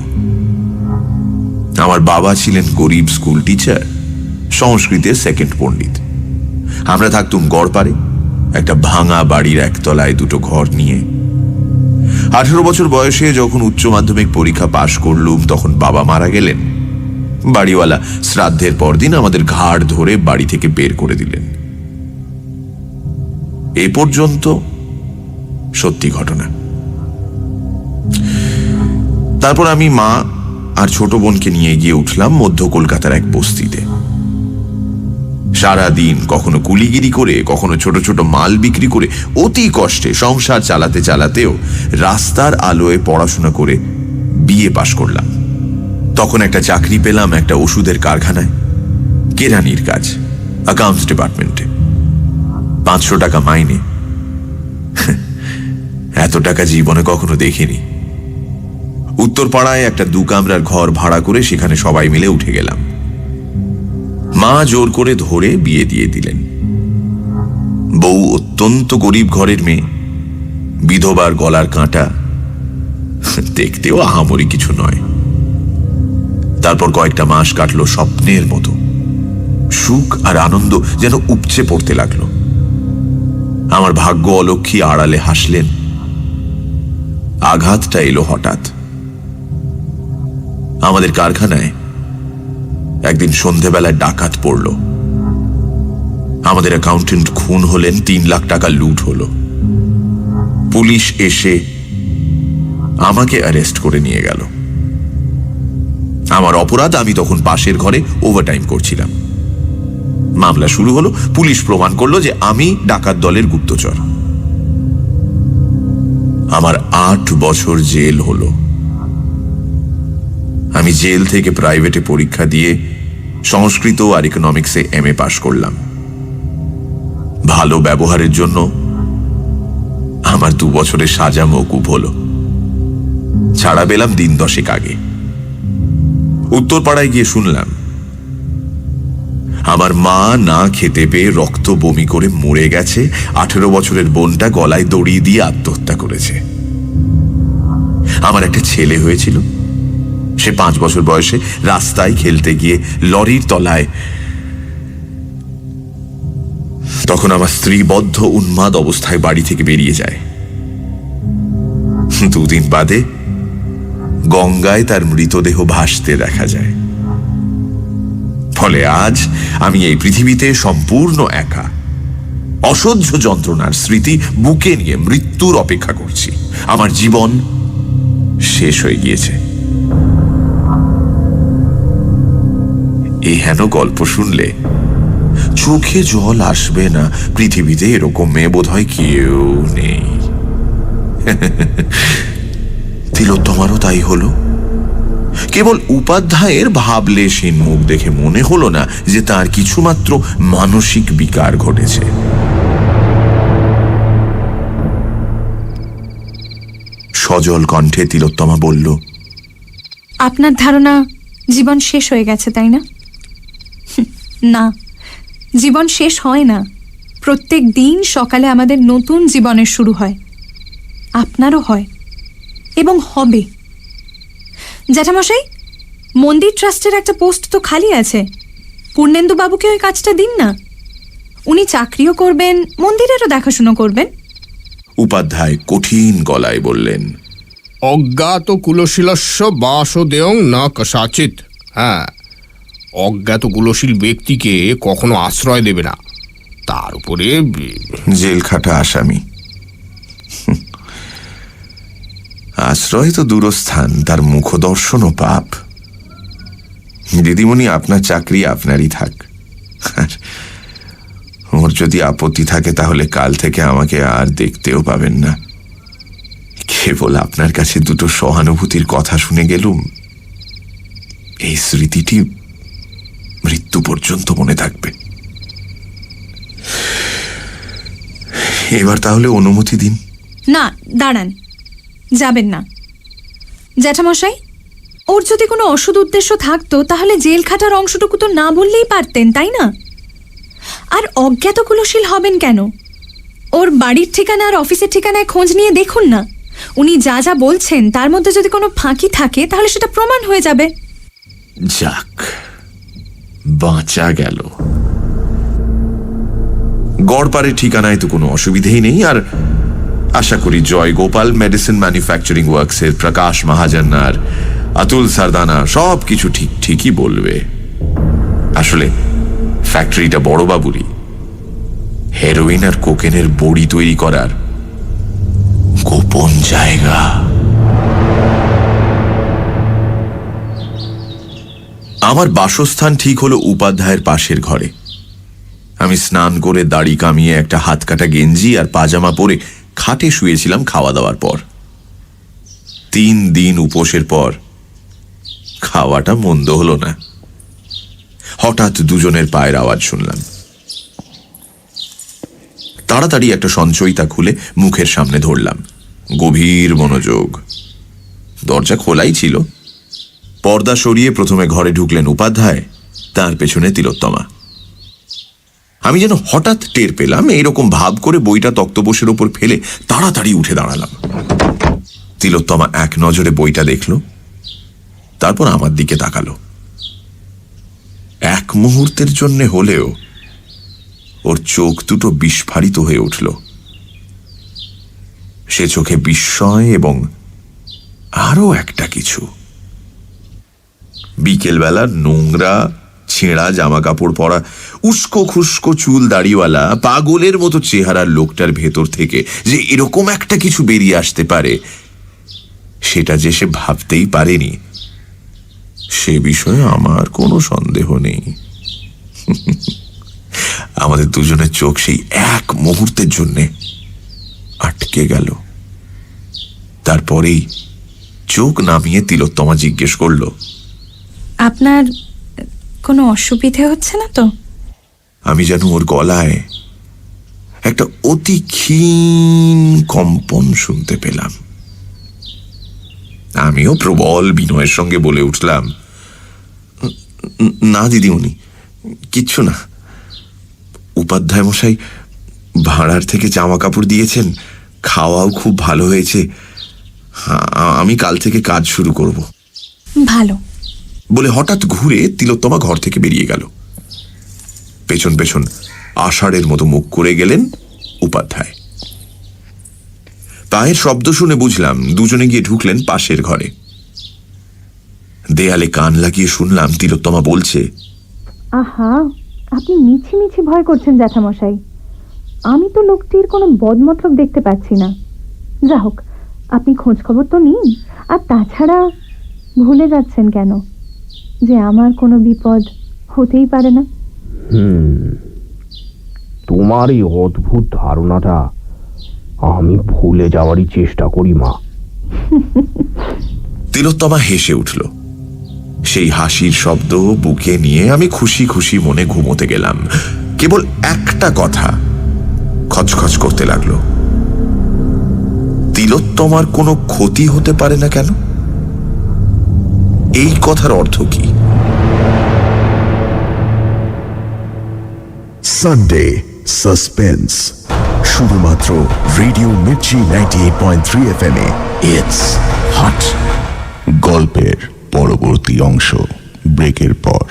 আমার বাবা ছিলেন গরিব স্কুল টিচার, সংস্কৃতের সেকেন্ড পণ্ডিত। আমরা থাকতুম গড়পাড়ে একটা ভাঙা বাড়ির একতলায় দুটো ঘর নিয়ে। 18 বছর বয়সে যখন উচ্চ মাধ্যমিক পরীক্ষা পাশ করলুম তখন বাবা মারা গেলেন। বাড়িওয়ালা শ্রাদ্ধের পরদিন আমাদের ঘাড় ধরে বাড়ি থেকে বের করে দিলেন। এ পর্যন্ত সত্যি ঘটনা। তারপর আমি মা আর ছোট বোনকে নিয়ে গিয়ে উঠলাম মধ্য কলকাতার এক বস্তিতে। সারাদিন কখনো কুলিগিরি করে, কখনো ছোট ছোট মাল বিক্রি করে অতি কষ্টে সংসার চালাতে চালাতেও রাস্তার আলোয় পড়াশোনা করে বিএ পাশ করলাম। তখন একটা চাকরি পেলাম একটা ওষুধের কারখানায়, কেরানির কাজ, অ্যাকাউন্টস ডিপার্টমেন্টে। 500 টাকা মাইনে। এত টাকা জীবনে কখনো দেখিনি। উত্তরপাড়ায় একটা 2 কামরার ঘর ভাড়া করে সেখানে সবাই মিলে উঠে গেলাম। মা জোর করে ধরে বিয়ে দিয়ে দিলেন। বউ অত্যন্ত গরিব ঘরের মেয়ে, বিধবার গলার কাঁটা, দেখতেও আহামরি কিছু নয়। তারপর কয়েকটা মাস কাটলো স্বপ্নের মতো। সুখ আর আনন্দ যেন উপচে পড়তে লাগলো। আমার ভাগ্য অলক্ষী আড়ালে হাসলেন। আঘাতটা এলো হঠাৎ। আমাদের কারখানায় একদিন সন্ধেবেলায় ডাকাত পড়ল। আমাদের অ্যাকাউন্টেন্ট খুন হলেন, 3 লাখ টাকা লুট হলো। পুলিশ এসে আমাকে অ্যারেস্ট করে নিয়ে গেল। আমার অপরাধ, আমি তখন পাশের ঘরে ওভারটাইম করছিলাম। মামলা শুরু হলো। পুলিশ প্রমাণ করলো যে আমি ডাকাত দলের গুপ্তচর। আমার 8 বছর জেল হলো। আমি জেল থেকে প্রাইভেটে পরীক্ষা দিয়ে সংস্কৃত আর ইকোনমিক্সে MA পাশ করলাম। ভালো ব্যবহারের জন্য আমার 2 বছরের সাজা মওকুফ হলো। ছাড়া পেলাম দিন 10 আগে। উত্তরপাড়ায় গিয়ে শুনলাম আমার মা না খেতে পেয়ে রক্ত বমি করে মরে গেছে। 18 বছরের বোনটা গলায় দড়ি দিয়ে আত্মহত্যা করেছে। আমার একটা ছেলে হয়েছিল, সে 5 বছর বয়সে রাস্তায় খেলতে গিয়ে লরির তলায়। তখন আমার স্ত্রী বদ্ধ উন্মাদ অবস্থায় বাড়ি থেকে বেরিয়ে যায়। 2 দিন বাদে গঙ্গায় তার মৃতদেহ ভাসতে দেখা যায়। ফলে আজ আমি এই পৃথিবীতে সম্পূর্ণ একা। অসহ্য যন্ত্রণার স্মৃতি বুকে নিয়ে মৃত্যুর অপেক্ষা করছি। আমার জীবন শেষ হয়ে গিয়েছে। এই হেন গল্প শুনলে চোখে জল আসবে না। পৃথিবীতে এরকম মেয়ে বোধহয় কেউ নেই। তিলোত্তমারও তাই হলো। কেবল উপাধ্যায়ের ভাবলেশহীন মুখ দেখে মনে হলো না যে তার কিছুমাত্র মানসিক বিকার ঘটেছে। সজল কণ্ঠে তিলোত্তমা বলল, আপনার ধারণা জীবন শেষ হয়ে গেছে, তাই না? না, জীবন শেষ হয় না। প্রত্যেক দিন সকালে আমাদের নতুন জীবনের শুরু হয়। আপনারও হয় এবং হবে। জ্যাঠামশাই, মন্দির ট্রাস্টের একটা পোস্ট তো খালি আছে। পূর্ণেন্দু বাবুকে ওই কাজটা দিন না। উনি চাকরিও করবেন, মন্দিরেরও দেখাশুনো করবেন। উপাধ্যায় কঠিন গলায় বললেন, অজ্ঞাত কুলশীলস্য বাসদেয়ং না কসাচিৎ। হ্যাঁ, অজ্ঞাত কুলশীল ব্যক্তিকে কখনো আশ্রয় দেবে না। তার উপরে জেল খাটা আসামি। আশ্রয় তো দূরস্থান, তার মুখদর্শনও পাপ। দিদিমণি, আপনার চাকরি আপনারই থাক। আর ওর যদি আপত্তি থাকে তাহলে কাল থেকে আমাকে আর দেখতেও পাবেন না। কেবল আপনার কাছে দুটো সহানুভূতির কথা শুনে গেলুম, এই স্মৃতিটি মৃত্যু পর্যন্ত মনে থাকবে। এবার তাহলে অনুমতি দিন। না, দাঁড়ান, যাবেন না। জ্যাঠামশাই, ওর যদি কোনো অসৎ উদ্দেশ্য থাকতো তাহলে জেল খাটার অংশটুকু তো না বললেই পারতেন, তাই না? আর অজ্ঞাত কুলশীল হবেন কেন? ওর বাড়ির ঠিকানা আর অফিসের ঠিকানায় খোঁজ নিয়ে দেখুন না। উনি যা যা বলছেন তার মধ্যে যদি কোনো ফাঁকি থাকে তাহলে সেটা প্রমাণ হয়ে যাবে। যাক, বাঁচা গেল। গড়পাড়ের ঠিকানায় তো কোনো অসুবিধেই নেই। আর আশা করি জয় গোপাল মেডিসিন ম্যানুফ্যাকচারিং ওয়ার্কসের প্রকাশ মহাজন আর অতুল সারদানা সব কিছু ঠিকই বলবে। আসলে ফ্যাক্টরিটা বড়বাবুরই। হেরোইন আর কোকেনের বড়ি তৈরি করার গোপন জায়গা। আমার বাসস্থান ঠিক হলো উপাধ্যায়ের পাশের ঘরে। আমি স্নান করে দাড়ি কামিয়ে একটা হাত কাটা গেঞ্জি আর পাজামা পরে খাটে শুয়েছিলাম খাওয়া দাওয়ার পর। 3 দিন উপোসের পর খাওয়াটা মন্দ হলো না। হঠাৎ দুজনের পায়ের আওয়াজ শুনলাম। তাড়াতাড়ি একটা সঞ্চয়িতা খুলে মুখের সামনে ধরলাম। গভীর মনোযোগ। দরজা খোলাই ছিল। পর্দা সরিয়ে প্রথমে ঘরে ঢুকলেন উপাধ্যায়, তার পেছনে তিলোত্তমা। আমি যেন হঠাৎ টের পেলাম, এইরকম ভাব করে বইটা তক্তপোষের ওপর ফেলে তাড়াতাড়ি উঠে দাঁড়ালাম। তিলোত্তমা এক নজরে বইটা দেখল, তারপর আমার দিকে তাকালো। এক মুহূর্তের জন্য হলেও ওর চোখ দুটো বিস্ফারিত হয়ে উঠল। সে চোখে বিস্ময় এবং আরো একটা কিছু। বিকেলবেলা নোংরা ছেঁড়া জামা কাপড় পরা, উস্কো খুস্কো চুল দাড়িওয়ালা পাগলের মতো চেহারার লোকটার ভেতর থেকে যে এরকম একটা কিছু বেরিয়ে আসতে পারে, সেটা যে সে ভাবতেই পারেনি, সে বিষয়ে আমার কোনো সন্দেহ নেই। আমাদের দুজনের চোখ সেই এক মুহূর্তের জন্যে আটকে গেল। তারপরেই চোখ নামিয়ে তিলোত্তমা জিজ্ঞেস করল, আপনার কোনো অসুবিধে হচ্ছে না তো? আমি যেন ওর গলায় একটা অতি ক্ষীণ কম্পন শুনতে পেলাম। আমিও প্রবল বিনয়ের সঙ্গে বলে উঠলাম, না দিদিমণি, কিচ্ছু না। উপাধ্যায় মশাই ভাড়ার থেকে জামা কাপড় দিয়েছেন, খাওয়াও খুব ভালো হয়েছে। আমি কাল থেকে কাজ শুরু করব। ভালো বলে হঠাৎ ঘুরে তিলোত্তমা ঘর থেকে বেরিয়ে গেল। পেছন পেছন আষাঢ়ের মতো মুখ করে গেলেন উপাধ্যায়। পায়ের শব্দ শুনে বুঝলাম দুজনে গিয়ে ঢুকলেন পাশের ঘরে। দেয়ালে কান লাগিয়ে শুনলাম তিলোত্তমা বলছে, আহা, আপনি মিছি মিছি ভয় করছেন জ্যাঠামশাই। আমি তো লোকটির কোনো বদমতলব দেখতে পাচ্ছি না। যা হোক, আপনি খোঁজ খবর তো নিন। আর তাছাড়া ভুলে যাচ্ছেন কেন যে আমার কোনো বিপদ হতেই পারে না? তোমার এই অদ্ভুত ধারণাটা আমি ভুলে যাওয়ারই চেষ্টা করি মা। তিলোত্তমা হেসে উঠল। সেই হাসির শব্দ বুকে নিয়ে আমি খুশি খুশি মনে ঘুমোতে গেলাম। কেবল একটা কথা খচখচ করতে লাগলো, তিলোত্তমার কোনো ক্ষতি হতে পারে না কেন? এই কথার অর্থ কি? সানডে সাসপেন্স, শুধুমাত্র রেডিও মির্চি 98.3 FM এ। It's hot. গল্পের পরবর্তী অংশ ব্রেকের পর।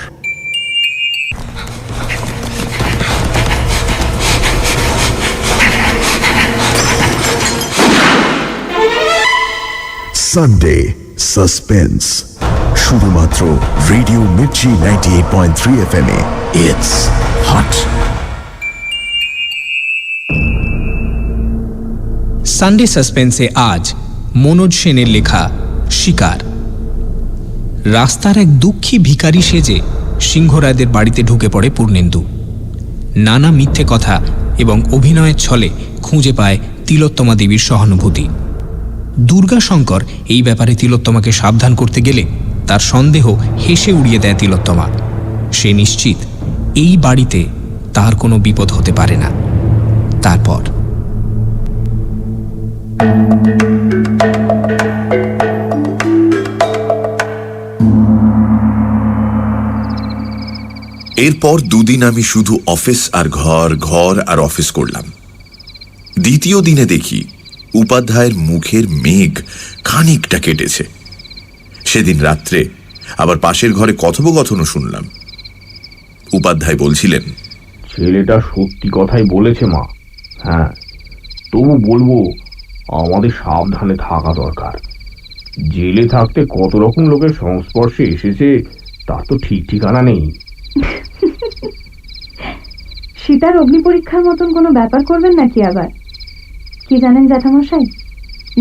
সানডে সাসপেন্স, শুধুমাত্র রেডিও মির্চি 98.3 FM এ। It's hot. সানডে সাসপেন্সে আজ মনোজ সেনের লেখা শিকার। রাস্তার এক দুঃখী ভিখারি সেজে সিংহরায়দের বাড়িতে ঢুকে পড়ে পূর্ণেন্দু। নানা মিথ্যে কথা এবং অভিনয়ের ছলে খুঁজে পায় তিলোত্তমা দেবীর সহানুভূতি। দুর্গাশঙ্কর এই ব্যাপারে তিলোত্তমাকে সাবধান করতে গেলে তার সন্দেহ হেসে উড়িয়ে দেয় তিলোত্তমা। সে নিশ্চিত এই বাড়িতে তার কোনো বিপদ হতে পারে না। তারপর এরপর দুদিন আমি শুধু অফিস আর ঘর, ঘর আর অফিস করলাম। দ্বিতীয় দিনে দেখি উপাধ্যায়ের মুখের মেঘ খানিকটা কেটেছে। সেদিন রাত্রে আবার পাশের ঘরে কথোপকথনও শুনলাম। উপাধ্যায় বলছিলেন, ছেলেটা সত্যি কথাই বলেছে মা। হ্যাঁ, তবু বলবো আমাদের সাবধানে থাকা দরকার। জেলে থাকতে কত রকম লোকের সংস্পর্শে এসেছে তার তো ঠিক ঠিকানা নেই। সীতার অগ্নি পরীক্ষার মতন কোনো ব্যাপার করবেন নাকি আবার? কি জানেন জ্যাঠামশাই,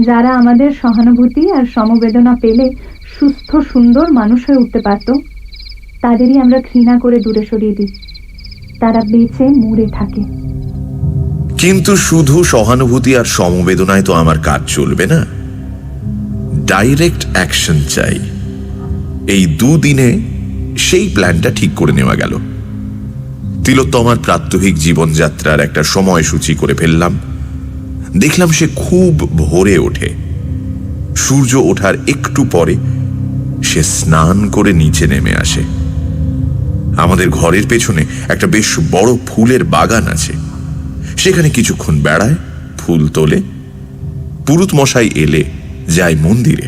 যারা আমাদের সহানুভূতি আর সমবেদনা পেলে সুস্থ সুন্দর মানুষ হয়ে উঠতে পারত, তাদেরই আমরা ঘৃণা করে দূরে সরিয়ে দিই। তারা বেঁচে মরে থাকে। কিন্তু শুধু সহানুভূতি আর সমবেদনায় তো আমার কাজ চলবে না, ডাইরেক্ট অ্যাকশন চাই। এই দুদিনে সেই প্ল্যানটা ঠিক করে নেওয়া গেল। তিলোত্তমার প্রাত্যহিক জীবনযাত্রার একটা সময়সূচি করে ফেললাম। দেখলাম সে খুব ভোরে ওঠে। সূর্য ওঠার একটু পরে সে স্নান করে নিচে নেমে আসে। আমাদের ঘরের পেছনে একটা বেশ বড় ফুলের বাগান আছে। সেখানে কিছুক্ষণ বেড়ায়, ফুল তোলে। পুরুত মশাই এলে যায় মন্দিরে।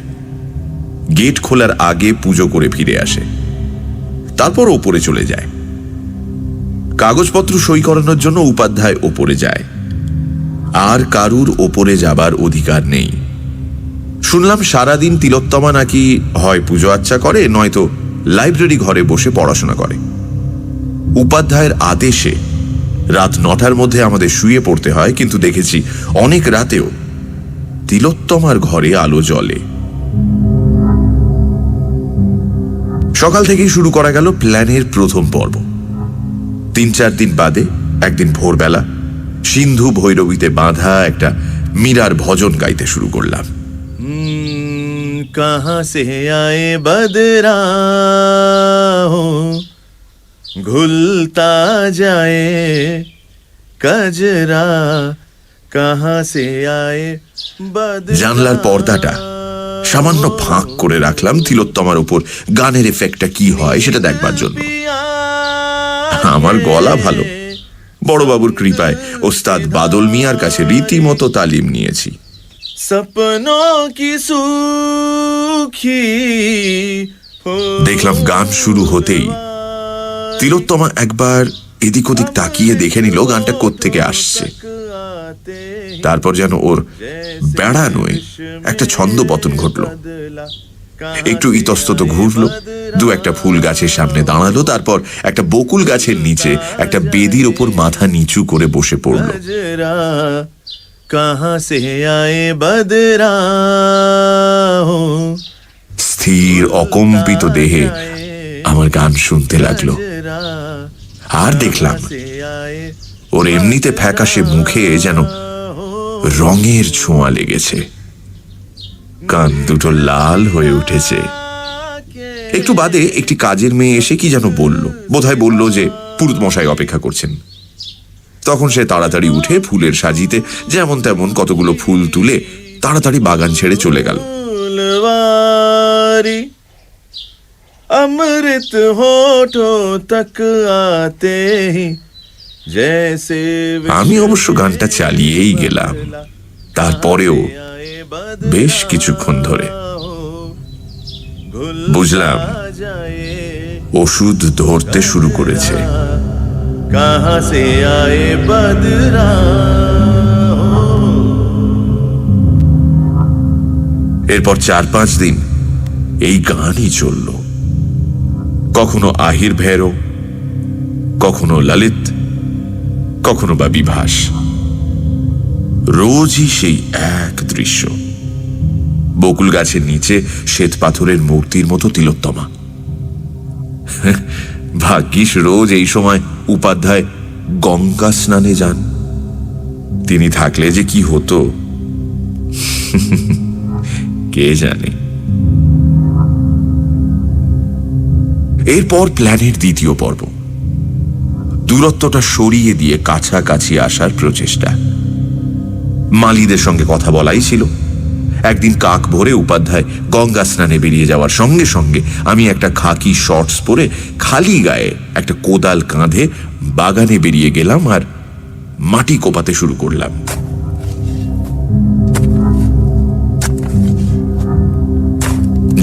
গেট খোলার আগে পুজো করে ফিরে আসে। তারপর ওপরে চলে যায়। কাগজপত্র সই করানোর জন্য উপাধ্যায় ওপরে যায়। আর কারুর ওপরে যাবার অধিকার নেই। শুনলাম সারাদিন তিলোত্তমা নাকি হয় পুজো আচ্চা করে, নয়তো লাইব্রেরি ঘরে বসে পড়াশোনা করে। উপাধ্যায়ের আদেশে রাত 9টার মধ্যে আমাদের শুয়ে পড়তে হয়, কিন্তু দেখেছি অনেক রাতেও তিলোত্তমার ঘরে আলো জ্বলে। সকাল থেকেই শুরু করা গেল প্ল্যানের প্রথম পর্ব। 3-4 দিন বাদে একদিন ভোরবেলা সিন্ধু ভৈরবীতে বাঁধা একটা মীরার ভজন গাইতে শুরু করলাম। কাহা সে আয়ে বদরা ঘুলতা যায় কজরা, কাহা সে আয়ে বদরা। জানলার পর্দাটা সামান্য ফাঁক করে রাখলাম তিলোত্তমার উপর গানের এফেক্টটা কি হয় সেটা দেখবার জন্য। আমার গলা ভালো, বড়বাবুর কৃপায় ওস্তাদ বাদল মিয়ার কাছে রীতিমতো তালিম নিয়েছি। দেখলাম গান শুরু হতেই তিলোত্তমা একবার এদিক ওদিক তাকিয়ে দেখে নিল গানটা কোত্থেকে আসছে। তারপর যেন ওর বেড়ানোয় একটা ছন্দপতন ঘটল। একটু ইতস্তত ঘুরলো, 2-1 ফুল গাছের সামনে দাঁড়ালো, তারপর একটা বকুল গাছের নিচে একটা বেদির ওপর মাথা নিচু করে বসে পড়ল। স্থির অকম্পিত দেহে আমার গান শুনতে লাগলো। আর দেখলাম ওর এমনিতে ফ্যাকাশে মুখে যেন রঙের ছোঁয়া লেগেছে। কান দুটো লাল হয়ে উঠেছে। একটু বাদে একটি কাজের মেয়ে এসে কি যেন বলল, বোধহয় বলল যে পুরুত মশাই অপেক্ষা করছেন। তখন সে তাড়াতাড়ি উঠে ফুলের সাজিতে যেমন তেমন কতগুলো ফুল তুলে তাড়াতাড়ি বাগান ছেড়ে চলে গেল। अमृत होठों तक आते ही जैसे আমি অবশ্য গানটা চালিয়েই গেলাম। তারপরেও বেশ কিছুক্ষণ ধরে বুঝলাম ওষুধ ধরতে শুরু করেছে। कहाँ से आए बदरा এরপর 4-5 দিন এই গানই চলল। কখনো আহির ভৈরব, কখনো ললিত, কখনো বা বিভাস। রোজই সেই এক দৃশ্য, বকুল গাছের নিচে শ্বেত পাথরের মূর্তির মতো তিলোত্তমা। ভাগ্যিস রোজ এই সময় উপাধ্যায় গঙ্গা স্নানে যান। তিনি থাকলে যে কি হতো কে জানে। এরপর প্ল্যানের দ্বিতীয় পর্ব, দূরত্বটা সরিয়ে দিয়ে কাছাকাছি আসার প্রচেষ্টা। মালিদের সঙ্গে কথা বলাই ছিল। একদিন কাক ভরে উপাধ্যায় গঙ্গা স্নানে বেরিয়ে যাওয়ার সঙ্গে সঙ্গে আমি একটা খাকি শর্টস পরে খালি গায়ে একটা কোদাল কাঁধে বাগানে বেরিয়ে গেলাম আর মাটি কোপাতে শুরু করলাম।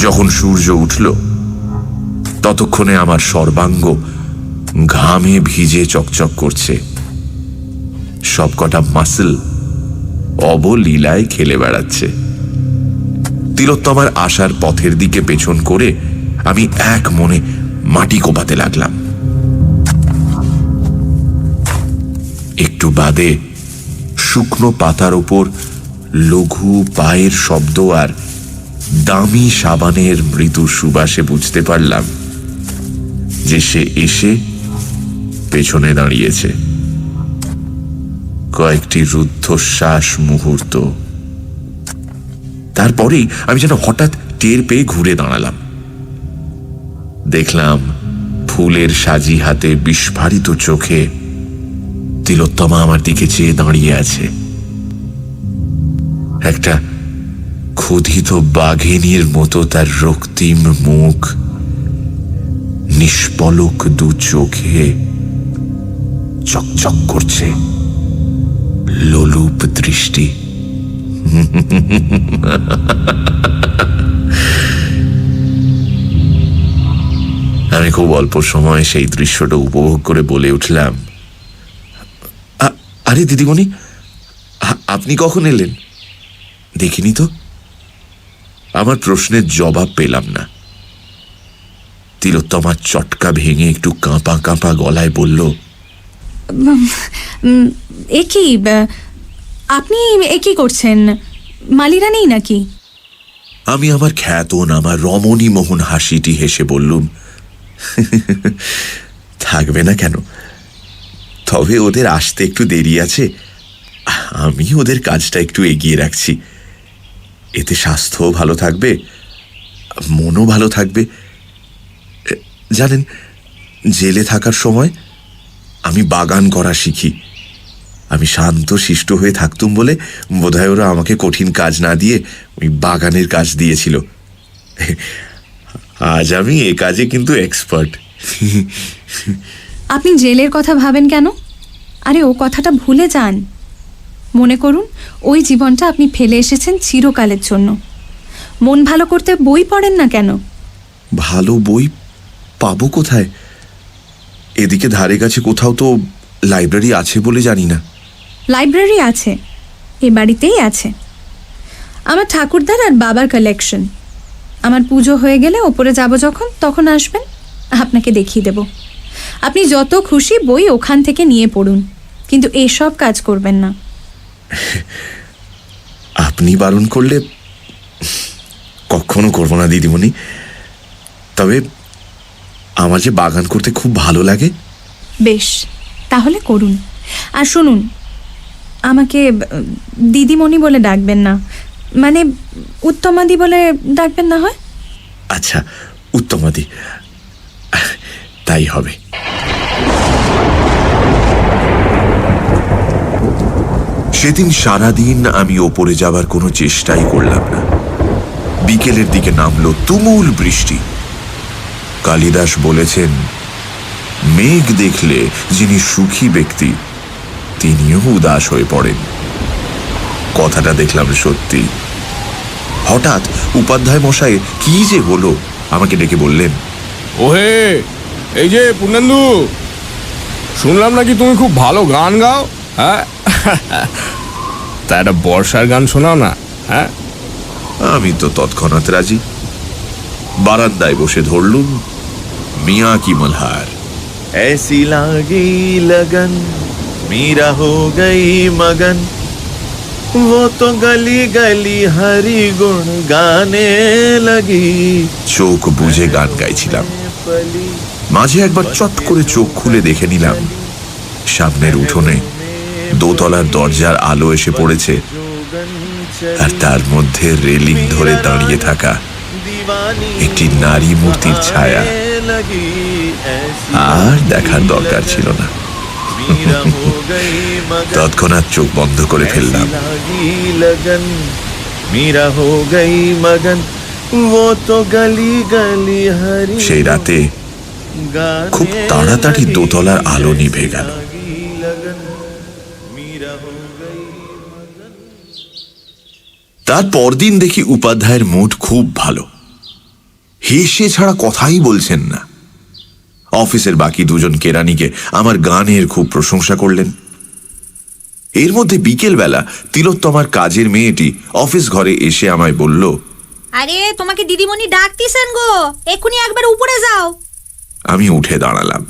যখন সূর্য উঠল ততক্ষণে আমার সর্বাঙ্গ ঘামে ভিজে চকচক করছে। সবকটা মাসল অবলীলায় খেলে বেড়াচ্ছে। তিলোত্তমার আসার পথের দিকে পেছন করে আমি এক মনে মাটি কোপাতে লাগলাম। একটু বাদে শুকনো পাতার ওপর লঘু পায়ের শব্দ আর দামি সাবানের মৃদু সুবাসে বুঝতে পারলাম যে সে এসে পেছনে দাঁড়িয়েছে। কয়েকটি রুদ্ধশ্বাস মুহূর্ত, তারপরেই আমি যেন হঠাৎ টের পেয়ে ঘুরে দাঁড়ালাম। দেখলাম ফুলের সাজি হাতে বিস্ফারিত চোখে তিলোত্তমা আমার দিকে চেয়ে দাঁড়িয়ে আছে। একটা ক্ষুধিত বাঘিনীর মতো তার রক্তিম মুখ, নিষ্পলক দু চোখে চকচক করছে লোলুপ দৃষ্টি। আমি খুব অল্প সময় সেই দৃশ্যটা উপভোগ করে বলে উঠলাম, আরে দিদিমণি, আপনি কখন এলেন? দেখিনি তো। আমার প্রশ্নের জবাব পেলাম না। তিলোত্তমার চটকা ভেঙে একটু কাঁপা কাঁপা গলায় বলল, একই আপনি একই করছেন? মালিরা নেই নাকি? আমি আমার খ্যাতনামা রমণী মোহন হাসিটি হেসে বললুম, থাকবে না কেন, তবে ওদের আসতে একটু দেরি আছে। আমি ওদের কাজটা একটু এগিয়ে রাখছি। এতে স্বাস্থ্যও ভালো থাকবে, মনও ভালো থাকবে। জানেন, জেলে থাকার সময় আমি বাগান করা শিখি। আমি শান্ত শিষ্ট হয়ে থাকতুম বলে বোধহয় ওরা আমাকে কঠিন কাজ না দিয়ে ওই বাগানের কাজ দিয়েছিল। আজ আমি এ কাজে কিন্তু এক্সপার্ট। আপনি জেলের কথা ভাবেন কেন? আরে ও কথাটা ভুলে যান। মনে করুন ওই জীবনটা আপনি ফেলে এসেছেন চিরকালের জন্য। মন ভালো করতে বই পড়েন না কেন? ভালো বই পাবো কোথায়? এদিকে ধারে কাছে কোথাও তো লাইব্রেরি আছে বলে জানি না। লাইব্রেরি আছে, এ বাড়িতেই আছে। আমার ঠাকুরদার আর বাবার কালেকশন। আমার পুজো হয়ে গেলে ওপরে যাব যখন, তখন আসবেন, আপনাকে দেখিয়ে দেব। আপনি যত খুশি বই ওখান থেকে নিয়ে পড়ুন, কিন্তু এসব কাজ করবেন না। আপনি বারণ করলে কখনো করবো না দিদিমণি। তবে আমার যে বাগান করতে খুব ভালো লাগে। বেশ, তাহলে করুন। আর শুনুন, আমাকে দিদিমণি বলে ডাকবেন না, মানে উত্তমাদি বলে ডাকবেন না হয়? আচ্ছা, উত্তমাদি, তাই হবে। সেদিন সারাদিন আমি ওপরে যাবার কোনো চেষ্টাই করলাম না। বিকেলের দিকে নামলো তুমুল বৃষ্টি। কালিদাস বলেছেন, মেঘ দেখলে যিনি সুখী ব্যক্তি তিনিও উদাস হয়ে পড়েন। কথাটা দেখলাম সত্যি। হঠাৎ উপাধ্যায় মশাই কি যে হলো, আমাকে ডেকে বললেন, ওহে, এই যে পূর্ণেন্দু, শুনলাম নাকি তুমি খুব ভালো গান গাও। হ্যাঁ, তা একটা বর্ষার গান শোনাও না। হ্যাঁ, আমি তো তৎক্ষণাৎ রাজি। বারান্দায় বসে ধরলুম মিয়া কি মলহার। ऐसी लागी लगन मीरा हो गई मगन वो तो गली गली हरि गुण गाने लगी। চোখ বুজে গান গাইছিলাম। মাঝে একবার চট করে চোখ খুলে দেখে নিলাম সামনের উঠোনে দোতলার দরজার আলো এসে পড়েছে, আর তার মধ্যে রেলিং ধরে দাঁড়িয়ে থাকা একটি নারী মূর্তির ছায়া। আর দেখার দরকার ছিল না। তৎক্ষণাৎ চোখ বন্ধ করে ফেললাম। সেই রাতে খুব তাড়াতাড়ি দোতলার আলো নিভে গেল। তার পরদিন দেখি উপাধ্যায়ের মুড খুব ভালো। হেসে ছাড়া কথাই বলছেন না। অফিসের বাকি দুজন কেরানিকে আমার গানের খুব প্রশংসা করলেন। এর মধ্যে বিকেল বেলা তিলোত্তমার কাজের মেয়েটি অফিস ঘরে এসে আমায় বলল, আরে তোমাকে দিদিমণি ডাকতেছেন গো, এক্ষুনি একবার উপরে যাও। আমি উঠে দাঁড়ালাম।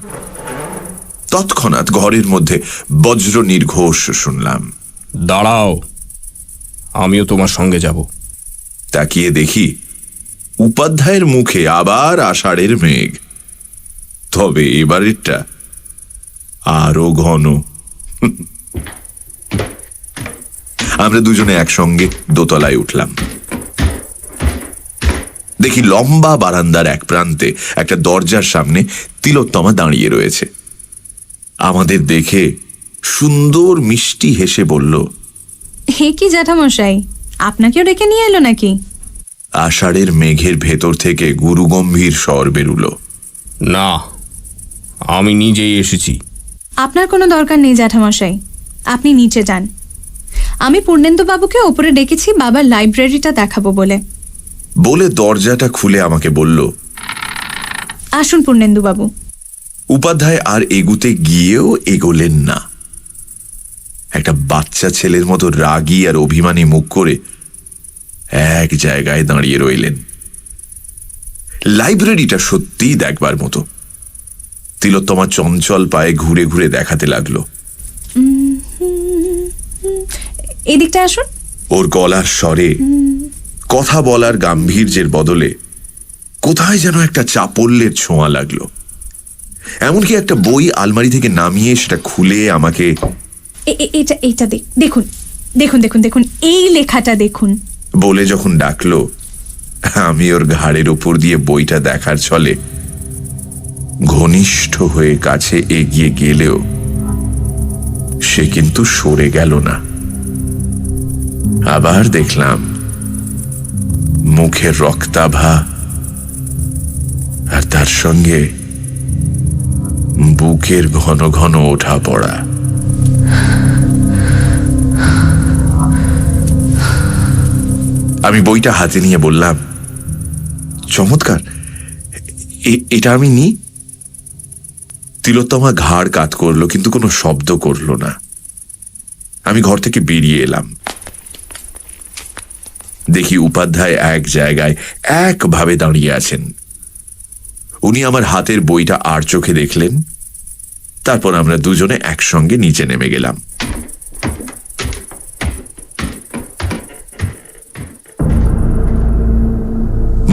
তৎক্ষণাৎ ঘরের মধ্যে বজ্র নির্ঘোষ শুনলাম, দাঁড়াও, আমিও তোমার সঙ্গে যাব। তাকিয়ে দেখি উপাধ্যায়ের মুখে আবার আষাঢ়ের মেঘ, তবে এবারেরটা আরো ঘন। আমরা দুজনে একসঙ্গে দোতলায় উঠলাম। দেখি লম্বা বারান্দার এক প্রান্তে একটা দরজার সামনে তিলোত্তমা দাঁড়িয়ে রয়েছে। আমাদের দেখে সুন্দর মিষ্টি হেসে বলল, হে কি জ্যাঠামশাই, আপনাকেও ডেকে নিয়ে এলো নাকি? আষাঢ়ের মেঘের ভেতর থেকে গুরুগম্ভীর স্বর বেরুল, না, আমি নিজেই এসেছি। আপনার কোনো দরকার নেই জ্যাঠামশাই, আপনি নিচে যান। আমি পূর্ণেন্দু বাবুকে ওপরে ডেকেছি বাবার লাইব্রেরিটা দেখাবো বলে। বলে দরজাটা খুলে আমাকে বলল, আসুন পূর্ণেন্দু বাবু। উপাধ্যায় আর এগুতে গিয়েও এগোলেন না। একটা বাচ্চা ছেলের মতো রাগী আর অভিমানী মুখ করে এক জায়গায় দাঁড়িয়ে রইলেন। লাইব্রেরিটা সত্যিই দেখবার মতো। তিলোত্তমা চঞ্চল পায়ে ঘুরে ঘুরে দেখাতে লাগলো, এদিকটা আসুন। ওর গলার স্বরে কথা বলার গাম্ভীর্যের বদলে কোথায় যেন একটা চাপল্যের ছোঁয়া লাগলো। এমনকি একটা বই আলমারি থেকে নামিয়ে সেটা খুলে আমাকে, এটা দেখুন দেখুন দেখুন দেখুন, এই লেখাটা দেখুন বলে যখন ডাকলো, আমি ওর ঘাড়ের উপর দিয়ে বইটা দেখার ছলে ঘনিষ্ঠ হয়ে কাছে এগিয়ে গেলেও সে কিন্তু সরে গেল না। আবার দেখলাম মুখের রক্তাভা, আর তার সঙ্গে বুকের ঘন ঘন ওঠা পড়া। আমি বইটা হাতে নিয়ে বললাম, চমৎকার, এটা আমি নি। তিলোত্তমা ঘাড় কাত করলো, কিন্তু কোনো শব্দ করল না। আমি ঘর থেকে বেরিয়ে এলাম। দেখি উপাধ্যায় এক জায়গায় একভাবে দাঁড়িয়ে আছেন। উনি আমার হাতের বইটা আর চোখে দেখলেন। তারপর আমরা দুজনে একসঙ্গে নিচে নেমে গেলাম।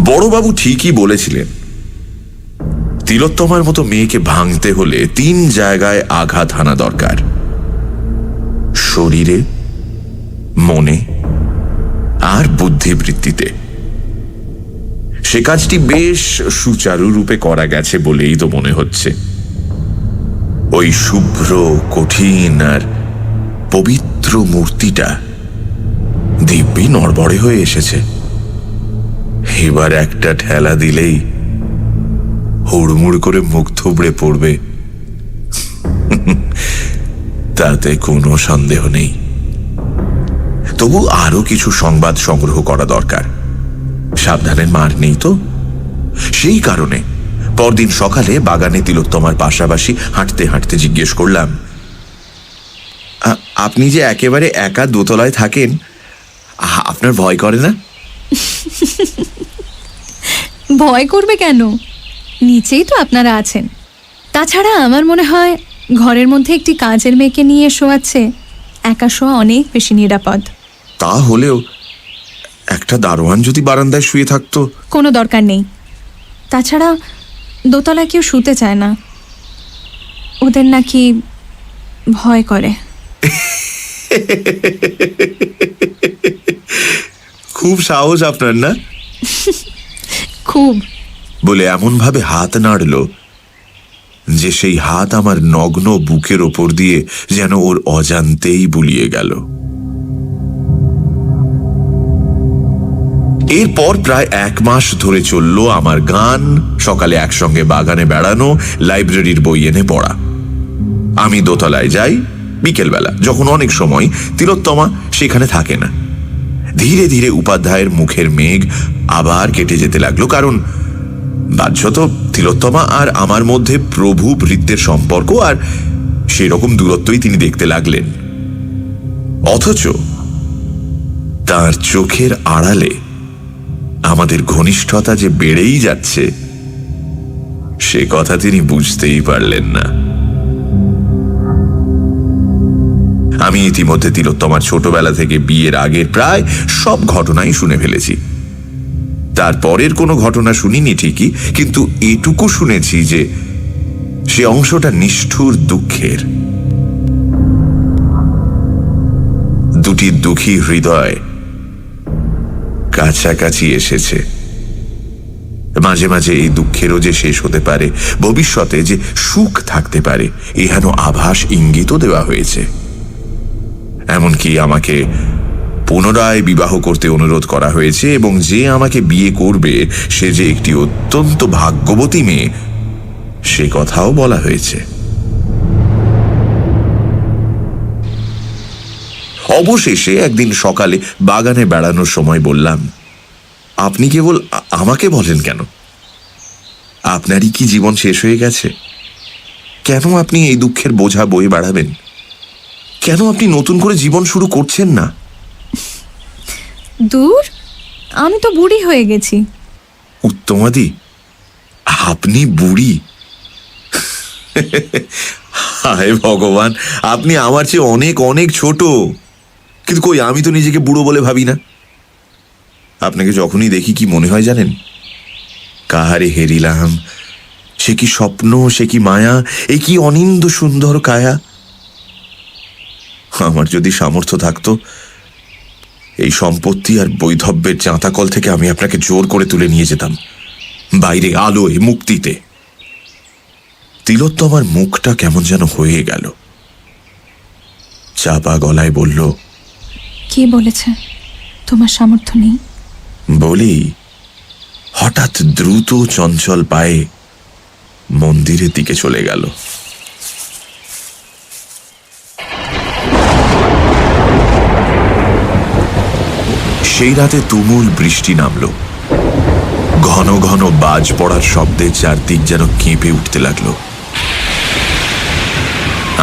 বড়বাবু ঠিকই বলেছিলেন, তিলোত্তমার মতো মেয়েকে ভাঙতে হলে 3 জায়গায় আঘাত হানা দরকার, শরীরে, মনে আর বুদ্ধিবৃত্তিতে। সে কাজটি বেশ সুচারুরূপে করা গেছে বলেই তো মনে হচ্ছে। ওই শুভ্র, কঠিন আর পবিত্র মূর্তিটা দিব্যি নড়বড়ে হয়ে এসেছে। এবার একটা ঠেলা দিলেই হুড়মুড় করে মুখ থুবড়ে পড়বে তাতে কোনো সন্দেহ নেই। তবু আরো কিছু সংবাদ সংগ্রহ করা দরকার। সাবধানের মার নেই তো। সেই কারণে পরদিন সকালে বাগানে তিলোত্তমার পাশাপাশি হাঁটতে হাঁটতে জিজ্ঞেস করলাম, আপনি যে একেবারে একা দোতলায় থাকেন, আপনার ভয় করে না? ভয় করবে কেন? নিচেই তো আপনারা আছেন। তাছাড়া আমার মনে হয় ঘরের মধ্যে একটি কাজের মেয়েকে নিয়ে শোয়াচ্ছে একা শোয়া অনেক বেশি নিরাপদ। তা হলেও একটা দারোয়ান যদি বারান্দায় শুয়ে থাকতো। কোনো দরকার নেই। তাছাড়া দোতলায় কেউ শুতে চায় না, ওদের নাকি ভয় করে। খুব সাহস আপনার না? খুব। বলে এমন ভাবে হাত নাড়ল যে সেই হাত আমার নগ্ন বুকের ওপর দিয়ে যেন ওর অজান্তেই বুলিয়ে গেল। এরপর প্রায় 1 মাস ধরে চলল আমার গান, সকালে একসঙ্গে বাগানে বেড়ানো, লাইব্রেরির বই এনে পড়া। আমি দোতলায় যাই বিকেলবেলা, যখন অনেক সময় তিলোত্তমা সেখানে থাকে না। ধীরে ধীরে উপাধ্যায়ের মুখের মেঘ আবার কেটে যেতে লাগলো, কারণ বাহ্যত তিলোত্তমা আর আমার মধ্যে প্রভু ভৃত্যের সম্পর্ক, আর সেরকম দূরত্বই তিনি দেখতে লাগলেন। অথচ তার চোখের আড়ালে আমাদের ঘনিষ্ঠতা যে বেড়েই যাচ্ছে সে কথা তিনি বুঝতেই পারলেন না। আমি ইতিমধ্যে তিলোত্তমার ছোটবেলা থেকে বিয়ের আগের প্রায় সব ঘটনাই শুনে ফেলেছি। তারপরের কোনো ঘটনা শুনিনি ঠিকই, কিন্তু এটুকু শুনেছি যে সে অংশটা নিষ্ঠুর দুঃখের। দুটি দুঃখী হৃদয় কাছাকাছি এসেছে। মাঝে মাঝে এই দুঃখেরও যে শেষ হতে পারে, ভবিষ্যতে যে সুখ থাকতে পারে, এহেন আভাস ইঙ্গিতও দেওয়া হয়েছে। এমনকি আমাকে পুনরায় বিবাহ করতে অনুরোধ করা হয়েছে, এবং যে আমাকে বিয়ে করবে সে যে একটি অত্যন্ত ভাগ্যবতী মেয়ে সে কথাও বলা হয়েছে। অবশেষে একদিন সকালে বাগানে বেড়ানোর সময় বললাম, আপনি কেবল আমাকে বলেন কেন? আপনারই কি জীবন শেষ হয়ে গেছে? কেন আপনি এই দুঃখের বোঝা বয়ে বেড়াবেন? কেন আপনি নতুন করে জীবন শুরু করছেন না? দূর, আমি তো বুড়ি হয়ে গেছি। উত্তমাদি, আপনি বুড়ি? হায় ভগবান, আপনি আমার চেয়ে অনেক অনেক ছোট। কিন্তু কই, আমি তো নিজেকে বুড়ো বলে ভাবি না। আপনাকে যখনই দেখি কি মনে হয় জানেন? কাহারে হেরিলাম, সে কি স্বপ্ন, সে কি মায়া, এ কি অনিন্দ সুন্দর কায়া। আমার যদি সামর্থ্য থাকতো, এই সম্পত্তি আর বৈধব্যের চাঁতাকল থেকে আমি আপনাকে জোর করে তুলে নিয়ে যেতাম বাইরে আলোয়, মুক্তিতে। তিলোত্তমার মুখটা কেমন যেন হয়ে গেল। চাপা গলায় বলল, কে বলেছে তোমার সামর্থ্য নেই? বলি হঠাৎ দ্রুত চঞ্চল পায়ে মন্দিরের দিকে চলে গেল। সেই রাতে তুমুল বৃষ্টি নামল। ঘন ঘন বাজ পড়ার শব্দে চারদিক যেন কেঁপে উঠতে লাগলো।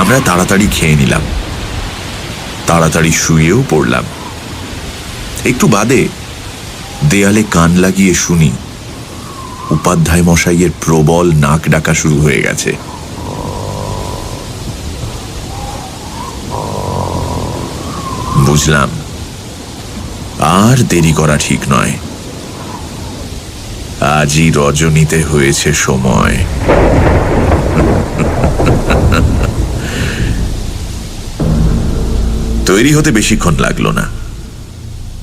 আমরা তাড়াতাড়ি খেয়ে নিলাম, তাড়াতাড়ি শুয়েও পড়লাম। একটু বাদে দেয়ালে কান লাগিয়ে শুনি উপাধ্যায় মশাইয়ের প্রবল নাক ডাকা শুরু হয়ে গেছে। বুঝলাম আর দেরি করা ঠিক নয়। আজই রজনীতে হয়েছে সময়। তৈরি হতে বেশিক্ষণ লাগলো না।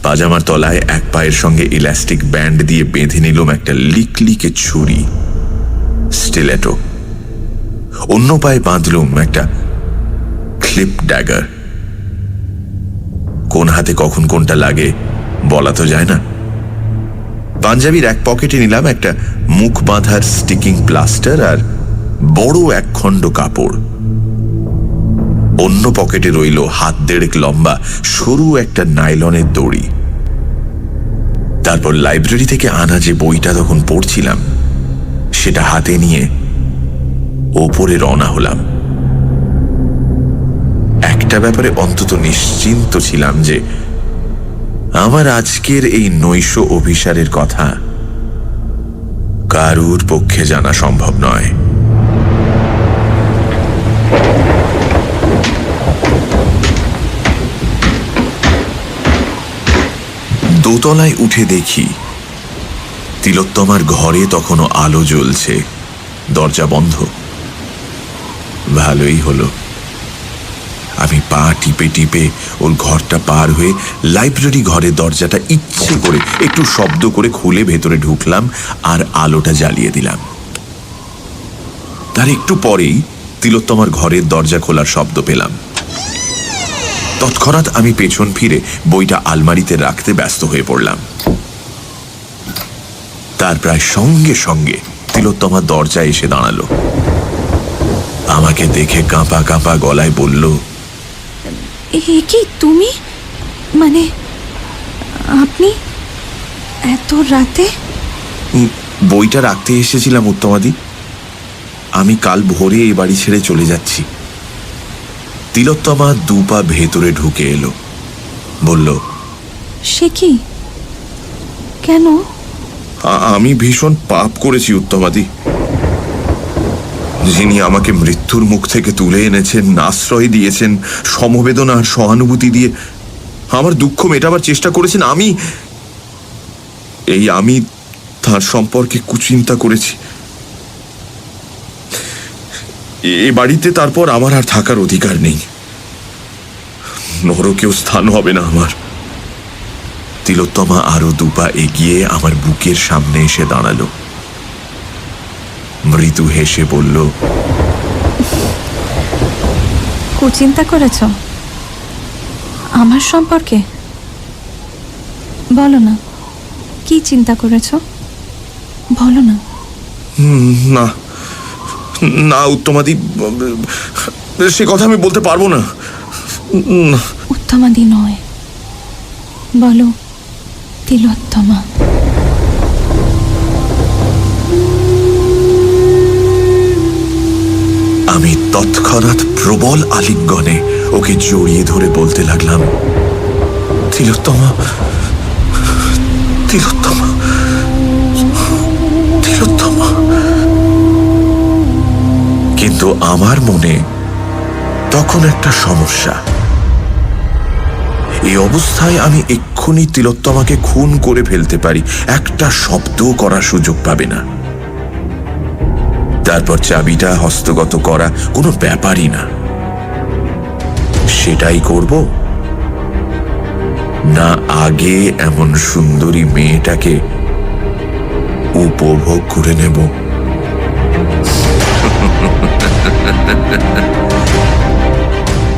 পাজামার তলায় এক পায়ের সঙ্গে ইলাস্টিক ব্যান্ড দিয়ে বেঁধে নিলাম একটা লিকলিকে ছুরি, স্টিলেটো। অন্য পায়ে বাঁধলুম একটা ক্লিপ ড্যাগার। কোন হাতে কখন কোনটা লাগে বলা তো যায় না। পাঞ্জাবির এক পকেটে নিলাম একটা মুখ বাঁধার স্টিকিং প্লাস্টার আর বড় এক খণ্ড কাপড়। অন্য পকেটে রইল হাত দেড়েক লম্বা সরু একটা নাইলনের দড়ি। তারপর লাইব্রেরি থেকে আনা যে বইটা তখন পড়ছিলাম সেটা হাতে নিয়ে ওপরে রওনা হলাম। একটা ব্যাপারে অন্তত নিশ্চিন্ত ছিলাম যে আমার আজকের এই নৈশ অভিসারের কথা কারুর পক্ষে জানা সম্ভব নয়। দোতলায় উঠে দেখি তিলোত্তমার ঘরে তখনও আলো জ্বলছে, দরজা বন্ধ। ভালোই হলো। আমি পা টিপে টিপে ওর ঘরটা পার হয়ে লাইব্রেরি ঘরের দরজাটা ইচ্ছে করে একটু শব্দ করে খুলে ভেতরে ঢুকলাম আর আলোটা জ্বালিয়ে দিলাম। তার একটু পরেই তিলোত্তমার ঘরের দরজা খোলার শব্দ পেলাম। তৎক্ষণাৎ আমি পেছন ফিরে বইটা আলমারিতে রাখতে ব্যস্ত হয়ে পড়লাম। তার প্রায় সঙ্গে সঙ্গে তিলোত্তমা দরজায় এসে দাঁড়ালো। আমাকে দেখে কাঁপা কাঁপা গলায় বলল, এ কি তুমি? মানে আপনি এত রাতে? বইটা রাখতে এসেছিলাম উত্তমাদি। আমি কাল ভোরে এই বাড়ি ছেড়ে চলে যাচ্ছি। তিলোত্তমা দুপা ভেতরে ঢুকে এলো, বলল, সে কি? কেন? আমি ভীষণ পাপ করেছি উত্তমাদি। যিনি আমাকে মৃত্যুর মুখ থেকে তুলে এনেছেন, আশ্রয় দিয়েছেন, সমবেদনা আর সহানুভূতি দিয়ে আমার দুঃখ মেটাবার চেষ্টা করেছেন, আমি তার সম্পর্কে কুচিন্তা করেছি। এ বাড়িতে তারপর আমার আর থাকার অধিকার নেই। নরকেও স্থান হবে না আমার। তিলোত্তমা আরো দুপা এগিয়ে আমার বুকের সামনে এসে দাঁড়ালো। মৃদু হেসে বলল, কুচিন্তা করেছ আমার সম্পর্কে? বলো না, কি চিন্তা করেছ? বলো না। না না উত্তমাদি, সে কথা আমি বলতে পারবো না। উত্তমাদি নয়, বলো তিলোত্তমা। আমি তৎক্ষণাৎ প্রবল আলিঙ্গনে ওকে জড়িয়ে ধরে বলতে লাগলাম, তিলোত্তমা, তিলোত্তমা, তিলোত্তমা। কিন্তু আমার মনে তখন একটা সমস্যা। এই অবস্থায় আমি এক্ষুনি তিলোত্তমাকে খুন করে ফেলতে পারি, একটা শব্দও করার সুযোগ পাবে না। তারপর চাবিটা হস্তগত করা কোনো ব্যাপারই না। সেটাই করব না আগে এমন সুন্দরী মেয়েটাকে উপভোগ করে নেব?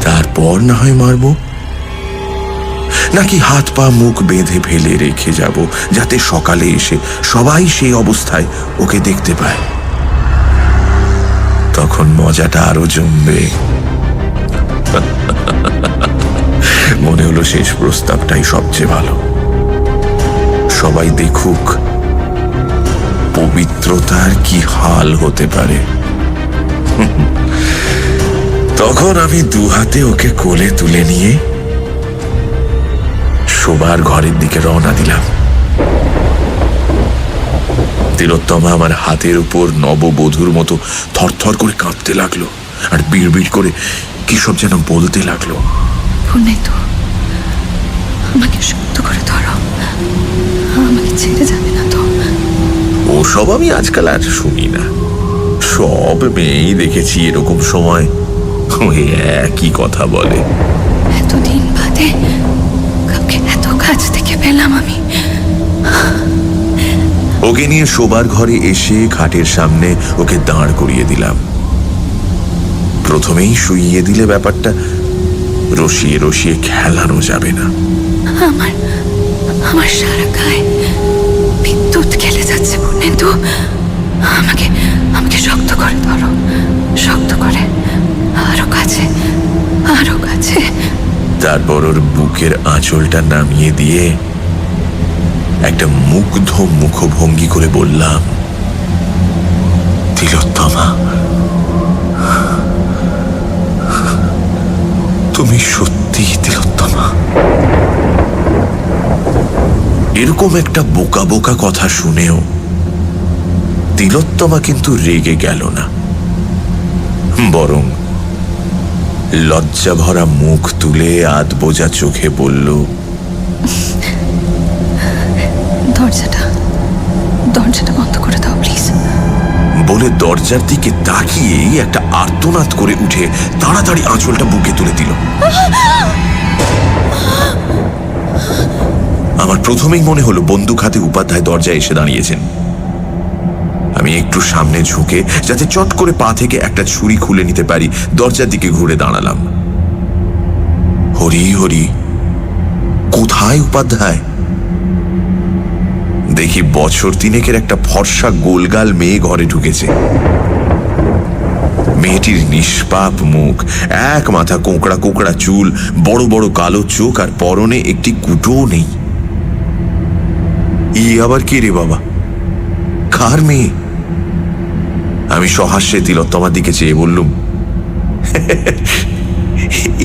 তারপর না হয় মারব, নাকি হাত পা মুখ বেঁধে ফেলে রেখে যাব যাতে সকালে এসে সবাই সেই অবস্থায় ওকে দেখতে পায়। তখন মজাটা আরো জমবে। মনে হলো শেষ প্রস্তাবটাই সবচেয়ে ভালো। সবাই দেখুক পবিত্রতার কি হাল হতে পারে। তখন আমি দুহাতে ওকে কোলে তুলে নিয়ে শোবার ঘরের দিকে রওনা দিলাম। তিলোত্তমা আমার হাতের উপর নববধূর মতো থরথর করে কাঁপতে লাগলো আর বিড়বিড় করে কি সব যেন বলতে লাগলো। পূর্ণেন্দু, আমাকে শক্ত করে ধরো, আমাকে ছেড়ে যাবে না তো? ওসব আমি আজকাল আর শুনি না। সব মেয়েই দেখেছি এরকম সময় ওই একই কথা বলে। এতদিন বাদে কাউকে এত কাছ থেকে পেলাম আমি। ওকে নিয়ে শোবার ঘরে এসে খাটের সামনে ওকে দাঁড় করিয়ে দিলাম। প্রথমেই শুইয়ে দিলে ব্যাপারটা রসিয়ে রসিয়ে খেলানো যাবে না। আমার সারা গায়ে বিদ্যুৎ পূর্ণেন্দু, আমাকে আমাকে শক্ত করে ধরো, শক্ত করে, আরো কাছে, আরো কাছে। তারপর ওর বুকের আঁচলটা নামিয়ে দিয়ে একটা মুগ্ধ মুখভঙ্গি করে বললাম, তিলোত্তমা, তুমি সত্যি তিলোত্তমা। এরকম একটা বোকা বোকা কথা শুনেও তিলোত্তমা কিন্তু রেগে গেল না, বরং লজ্জা ভরা মুখ তুলে আধ বোঝা চোখে বলল, দরজাটা বন্ধ করে দাও প্লিজ। বলে দরজার দিকে তাকিয়েই একটা আর্তনাদ করে উঠে তাড়াতাড়ি আঁচলটা বুকে তুলে দিল। আমার প্রথমেই মনে হলো বন্দুক হাতে উপাধ্যায় দরজায় এসে দাঁড়িয়েছেন। আমি একটু সামনে ঝুঁকে যাতে চট করে পা থেকে একটা ছুরি খুলে নিতে পারি দরজার দিকে ঘুরে দাঁড়ালাম। হরি হরি, কোথায় উপাধ্যায়? দেখি বছর তিনেকের একটা ফর্সা গোলগাল মেয়ে ঘরে ঢুকেছে। মেয়েটির নিষ্পাপ মুখ, এক মাথা কোঁকড়া কোঁকড়া চুল, বড় বড় কালো চোখ, আর পরনে একটি কুটোও নেই। ই আবার কে রে বাবা, কার মেয়ে? আমি সহাস্যে তিলোত্তমার দিকে চেয়ে বললুম,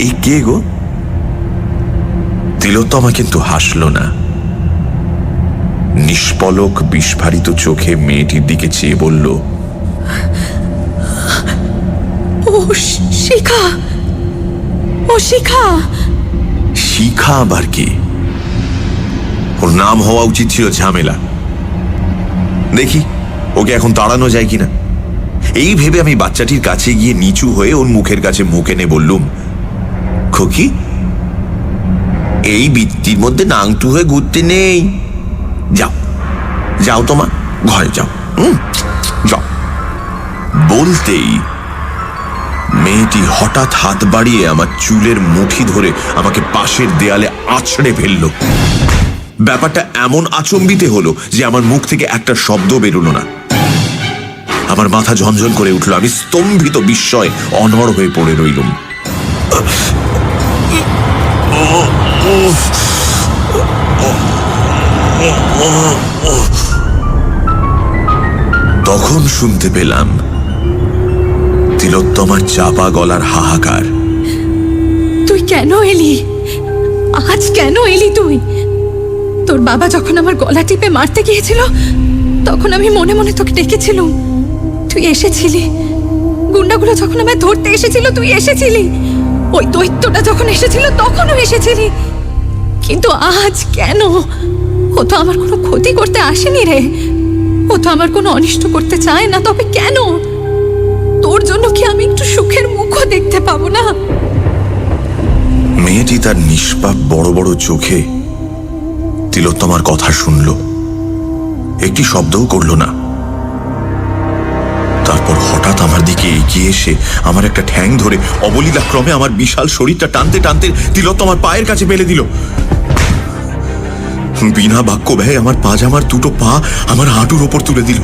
এই কে গো? তিলোত্তমা কিন্তু হাসল না। নিষ্পলক বিস্ফারিত চোখে মেয়েটির দিকে চেয়ে বলল, ও শিখা, ও শিখা। শিখা আবার কি? ওর নাম হওয়া উচিত ছিল ঝামেলা। দেখি ওকে এখন তাড়ানো যায় কিনা। এই ভেবে আমি বাচ্চাটির কাছে গিয়ে নিচু হয়ে ওর মুখের কাছে মুখ এনে বললুম, খোকি, এই বৃত্তির মধ্যে নাংটু হয়ে ঘুরতে নেই, যাও যাও তোমার ঘরে যাও, যাও। বলতেই মেয়েটি হঠাৎ হাত বাড়িয়ে আমার চুলের মুঠি ধরে আমাকে পাশের দেয়ালে আছড়ে ফেলল। ব্যাপারটা এমন আচম্বিতে হলো যে আমার মুখ থেকে একটা শব্দ বেরোলো না। আমার মাথা ঝনঝন করে উঠল। আমি স্তম্ভিত বিস্ময়ে অনড় হয়ে পড়ে রইলুম। তখন শুনতে পেলাম তিলোত্তমার চাপা গলার হাহাকার। তুই কেন এলি? আজ কেন এলি তুই? তোর বাবা যখন আমার গলা টিপে মারতে গিয়েছিল তখন আমি মনে মনে তোকে ডেকেছিলুম, তুই এসেছিলি। গুন্ডাগুলো যখন আমায় ধরতে এসেছিল তুই এসেছিলি। ওই দৈত্যটা যখন এসেছিল তখনও এসেছিলি। কিন্তু আজ কেন? ও তো আমার কোনো ক্ষতি করতে আসেনি রে, ও তো আমার কোনো অনিষ্ট করতে চায় না। তবে কেন? তোর জন্য কি আমি একটু সুখের মুখও দেখতে পাবো না? মেয়েটি তার নিষ্পাপ বড় বড় চোখে তিলোত্তমার কথা শুনল, একটি শব্দও করল না। তারপর হঠাৎ আমার দিকে এগিয়ে এসে আমার একটা ঠ্যাং ধরে অবলীলাক্রমে আমার বিশাল শরীরটা টানতে টানতে তিলোত্তমার পায়ের কাছে ফেলে দিল। বিনা বাক্য ব্যয়ে আমার পাজামার দুটো পা আমার হাঁটুর ওপর তুলে দিল।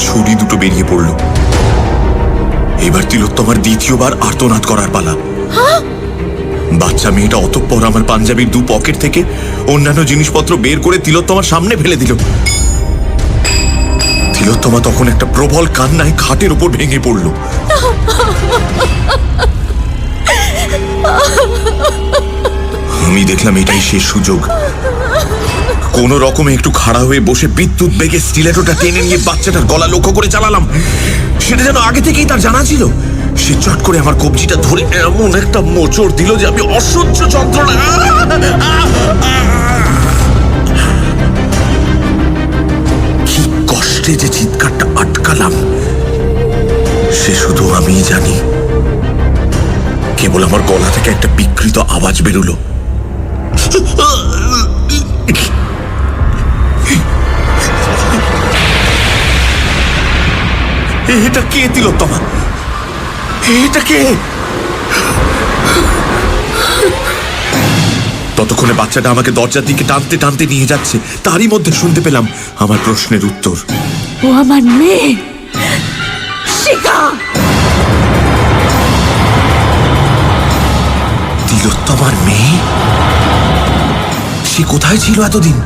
ছুরি দুটো বেরিয়ে পড়ল। এবার তিলোত্তমার দ্বিতীয়বার আর্তনাদ করার পালা। বাচ্চা মেয়েটা অতঃপর আমার পাঞ্জাবির দু পকেট থেকে অন্যান্য জিনিসপত্র বের করে তিলোত্তমার সামনে ফেলে দিল। তিলোত্তমা তখন একটা প্রবল কান্নায় খাটের উপর ভেঙে পড়ল। আমি দেখলাম এটাই শেষ সুযোগ। কোন রকমে একটু খাড়া হয়ে বসে বিদ্যুৎ বেগে স্টিলেটোটা টেনে নিয়ে বাচ্চাটার গলা লক্ষ্য করে চালালাম। সেটা যেন আগে থেকেই তার জানা ছিল। সে চট করে আমার কবজিটা ধরে এমন একটা মোচড় দিল যে আমি অসহ্য যন্ত্রণা। কি কষ্টে যে চিৎকারটা আটকালাম সে শুধু আমিই জানি। কেবল আমার গলা থেকে একটা বিকৃত আওয়াজ বেরোলো। এটা কে তিলোত্তমা? এটা কে? ততক্ষণে বাচ্চাটা আমাকে দরজার দিকে টানতে টানতে নিয়ে যাচ্ছে, তারই মধ্যে শুনতে পেলাম আমার প্রশ্নের উত্তর। ও আমার মেয়ে শিখা। তিলোত্তমার মেয়ে? সে কোথায় ছিল এতদিন?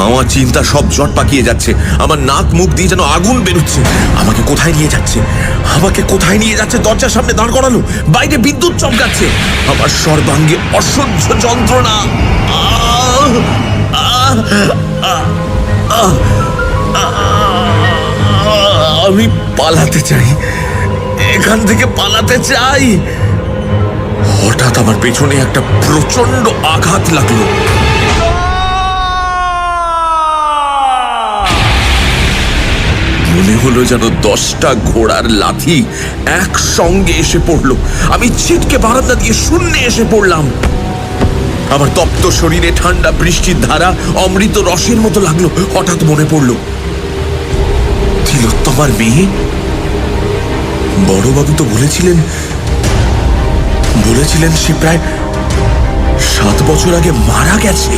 আমার চিন্তা সব জট পাকিয়ে যাচ্ছে, আমার নাক মুখ দিয়ে যেন আগুন বেরোচ্ছে। আমাকে কোথায় নিয়ে যাচ্ছে, আমাকে কোথায় নিয়ে যাচ্ছে? দরজার সামনে দাঁড় করানো, বাইরে বিদ্যুৎ চমকাচ্ছে, আমার সর্বাঙ্গে অসহ্য যন্ত্রণা। আমি পালাতে চাই, এখান থেকে পালাতে চাই। হঠাৎ আমার পেছনে একটা প্রচন্ড আঘাত লাগলো। মনে হলো যেন 10টা ঘোড়ার লাথি একসঙ্গে এসে পড়লো। আমি ছিটকে বারান্দা দিয়ে শূন্যে এসে পড়লাম। আমার তপ্ত শরীরে ঠান্ডা বৃষ্টির ধারা অমৃত রসের মতো লাগলো। হঠাৎ মনে পড়ল, তিলোত্তমার মেয়ে। বড়বাবু তো বলেছিলেন সে প্রায় 7 বছর আগে মারা গেছে।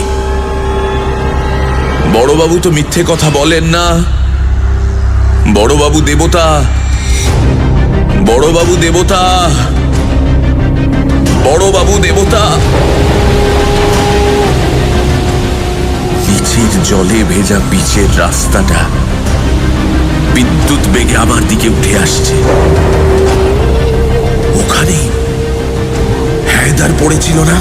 বড়বাবু তো মিথ্যে কথা বলেন না। বড়বাবু দেবতা, বড়বাবু দেবতা, বড়বাবু দেবতা। নিচের জলে ভেজা পিচের রাস্তাটা বিদ্যুৎ বেগে আমার দিকে উঠে আসছে। ওখানেই হায়দার পড়েছিল না?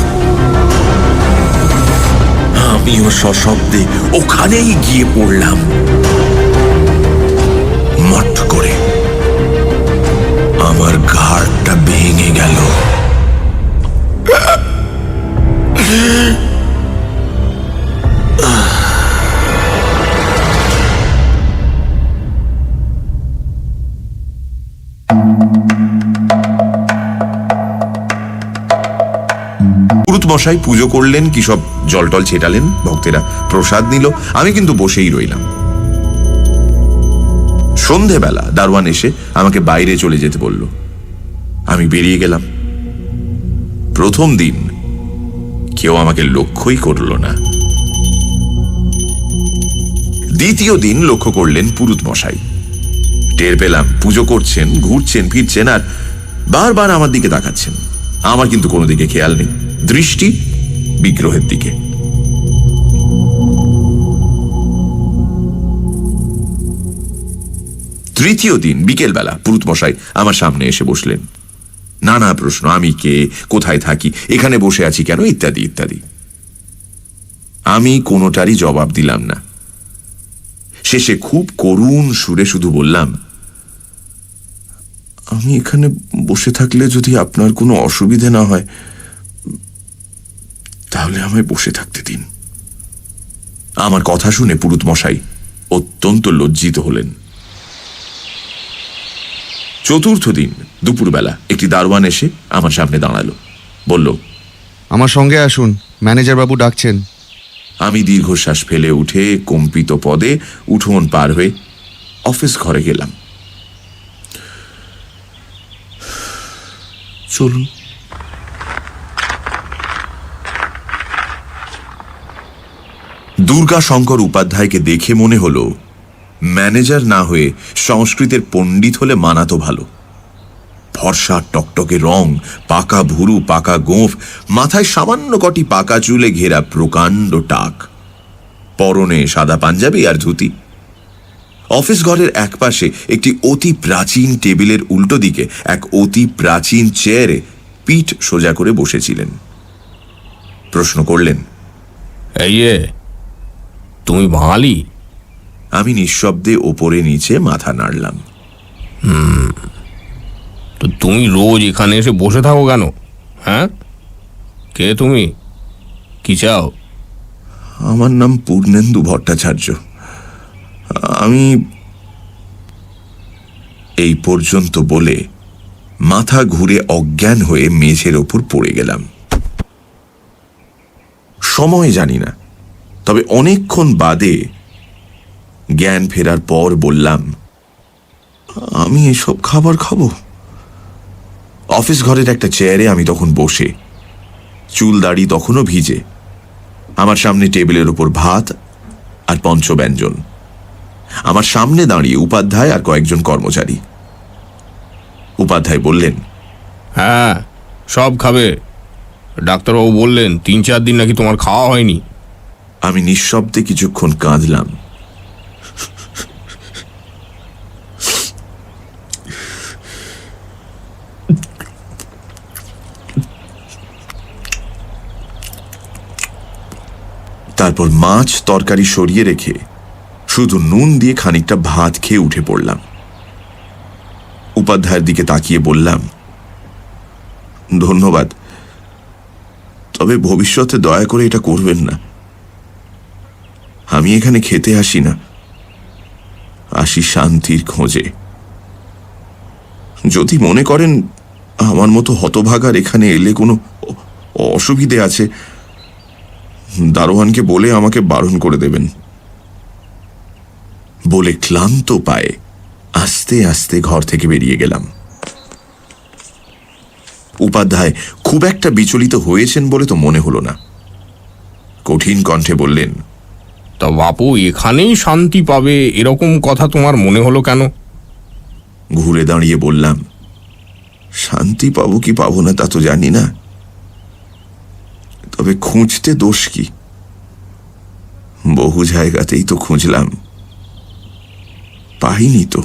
আমিও সশব্দে ওখানেই গিয়ে পড়লাম। মট করে আমার ঘাড়টা ভেঙে গেল। পুরুত মশাই পুজো করলেন, কি সব জল টল ছেটালেন, ভক্তেরা প্রসাদ নিল, আমি কিন্তু বসেই রইলাম। সন্ধেবেলা দারোয়ান এসে আমাকে বাইরে চলে যেতে বলল। আমি বেরিয়ে গেলাম। প্রথম দিন কেউ আমাকে লক্ষ্যই করল না। দ্বিতীয় দিন লক্ষ্য করলেন পুরুত মশাই। টের পেলাম পুজো করছেন, ঘুরছেন ফিরছেন আর বারবার আমার দিকে তাকাচ্ছেন। আমার কিন্তু কোনো দিকে খেয়াল নেই, দৃষ্টি বিগ্রহের দিকে। তৃতীয় দিন বিকেলবেলা পুরুত মশাই আমার সামনে এসে বসলেন। নানা প্রশ্ন, আমি কে, কোথায় থাকি, এখানে বসে আছি কেন, ইত্যাদি ইত্যাদি। আমি কোনোটারই জবাব দিলাম না। শেষে খুব করুণ সুরে শুধু বললাম, আমি এখানে বসে থাকলে যদি আপনার কোনো অসুবিধে না হয় তাহলে আমায় বসে থাকতে দিন। আমার কথা শুনে পুরুত মশাই অত্যন্ত লজ্জিত হলেন। চতুর্থ দিন দুপুরবেলা একটি দারোয়ান এসে আমার সামনে দাঁড়ালো, বলল, আমার সঙ্গে আসুন, ম্যানেজার বাবু ডাকছেন। আমি দীর্ঘশ্বাস ফেলে উঠে কম্পিত পদে উঠোন পার হয়ে অফিস ঘরে গেলাম। চলুন। দুর্গা শঙ্কর উপাধ্যায়কে দেখে মনে হলো ম্যানেজার না হয়ে সংস্কৃতের পণ্ডিত হলে মানাতো ভালো। ফর্সা টকটকে রং, পাকা ভুরু, পাকা গোঁফ, মাথায় সামান্য কটি পাকা চুলে ঘেরা প্রকাণ্ড টাক, পরনে সাদা পাঞ্জাবি আর ধুতি। অফিস ঘরের একপাশে একটি অতি প্রাচীন টেবিলের উল্টো দিকে এক অতি প্রাচীন চেয়ারে পিঠ সোজা করে বসেছিলেন। প্রশ্ন করলেন, এই তুমি বাঙালি? আমি নিঃশব্দে ওপরে নিচে মাথা নাড়লাম। তো তুমি রোজ এখানে এসে বসে থাকো কেন? হ্যাঁ, কে তুমি, কি চাও? আমার নাম পূর্ণেন্দু ভট্টাচার্য। আমি এই পর্যন্ত বলে মাথা ঘুরে অজ্ঞান হয়ে মেঝের ওপর পড়ে গেলাম। সময় জানি না, তবে অনেকক্ষণ বাদে জ্ঞান ফেরার পর বললাম, আমি এসব খাবার খাবো? অফিস ঘরের একটা চেয়ারে আমি তখন বসে চুল দাড়ি তখনও ভিজে। আমার সামনে টেবিলের উপর ভাত আর পঞ্চব্যঞ্জন। আমার সামনে দাঁড়িয়ে উপাধ্যায় আর কয়েকজন কর্মচারী। উপাধ্যায় বললেন, হ্যাঁ সব খাবে। ডাক্তারবাবু বললেন 3-4 দিন নাকি তোমার খাওয়া হয়নি। আমি নিঃশব্দে কিছুক্ষণ কাঁদলাম। তারপর মাছ তরকারি সরিয়ে রেখে শুধু নুন দিয়ে খানিকটা ভাত খেয়ে উঠে পড়লাম। উপাধ্যায়ের দিকে তাকিয়ে বললাম, ধন্যবাদ, তবে ভবিষ্যতে দয়া করে এটা করবেন না। আমি এখানে খেতে আসি না, আসি শান্তির খোঁজে। যদি মনে করেন আমার মতো হতভাগার এখানে এলে কোনো অসুবিধে আছে, দারোয়ানকে বলে আমাকে বারণ করে দেবেন। বলে ক্লান্ত পায়ে আস্তে আস্তে ঘর থেকে বেরিয়ে গেলাম। উপাধ্যায় খুব একটা বিচলিত হয়েছেন বলে তো মনে হলো না। কঠিন কণ্ঠে বললেন, তা বাপু এখানেই শান্তি পাবে এরকম কথা তোমার মনে হলো কেন? ঘুরে দাঁড়িয়ে বললাম, শান্তি পাবো কি পাবো না তা তো জানি না, তবে খুঁজতে দোষ কি? বহু জায়গাতেই তো খুঁজলাম, পাইনি তো।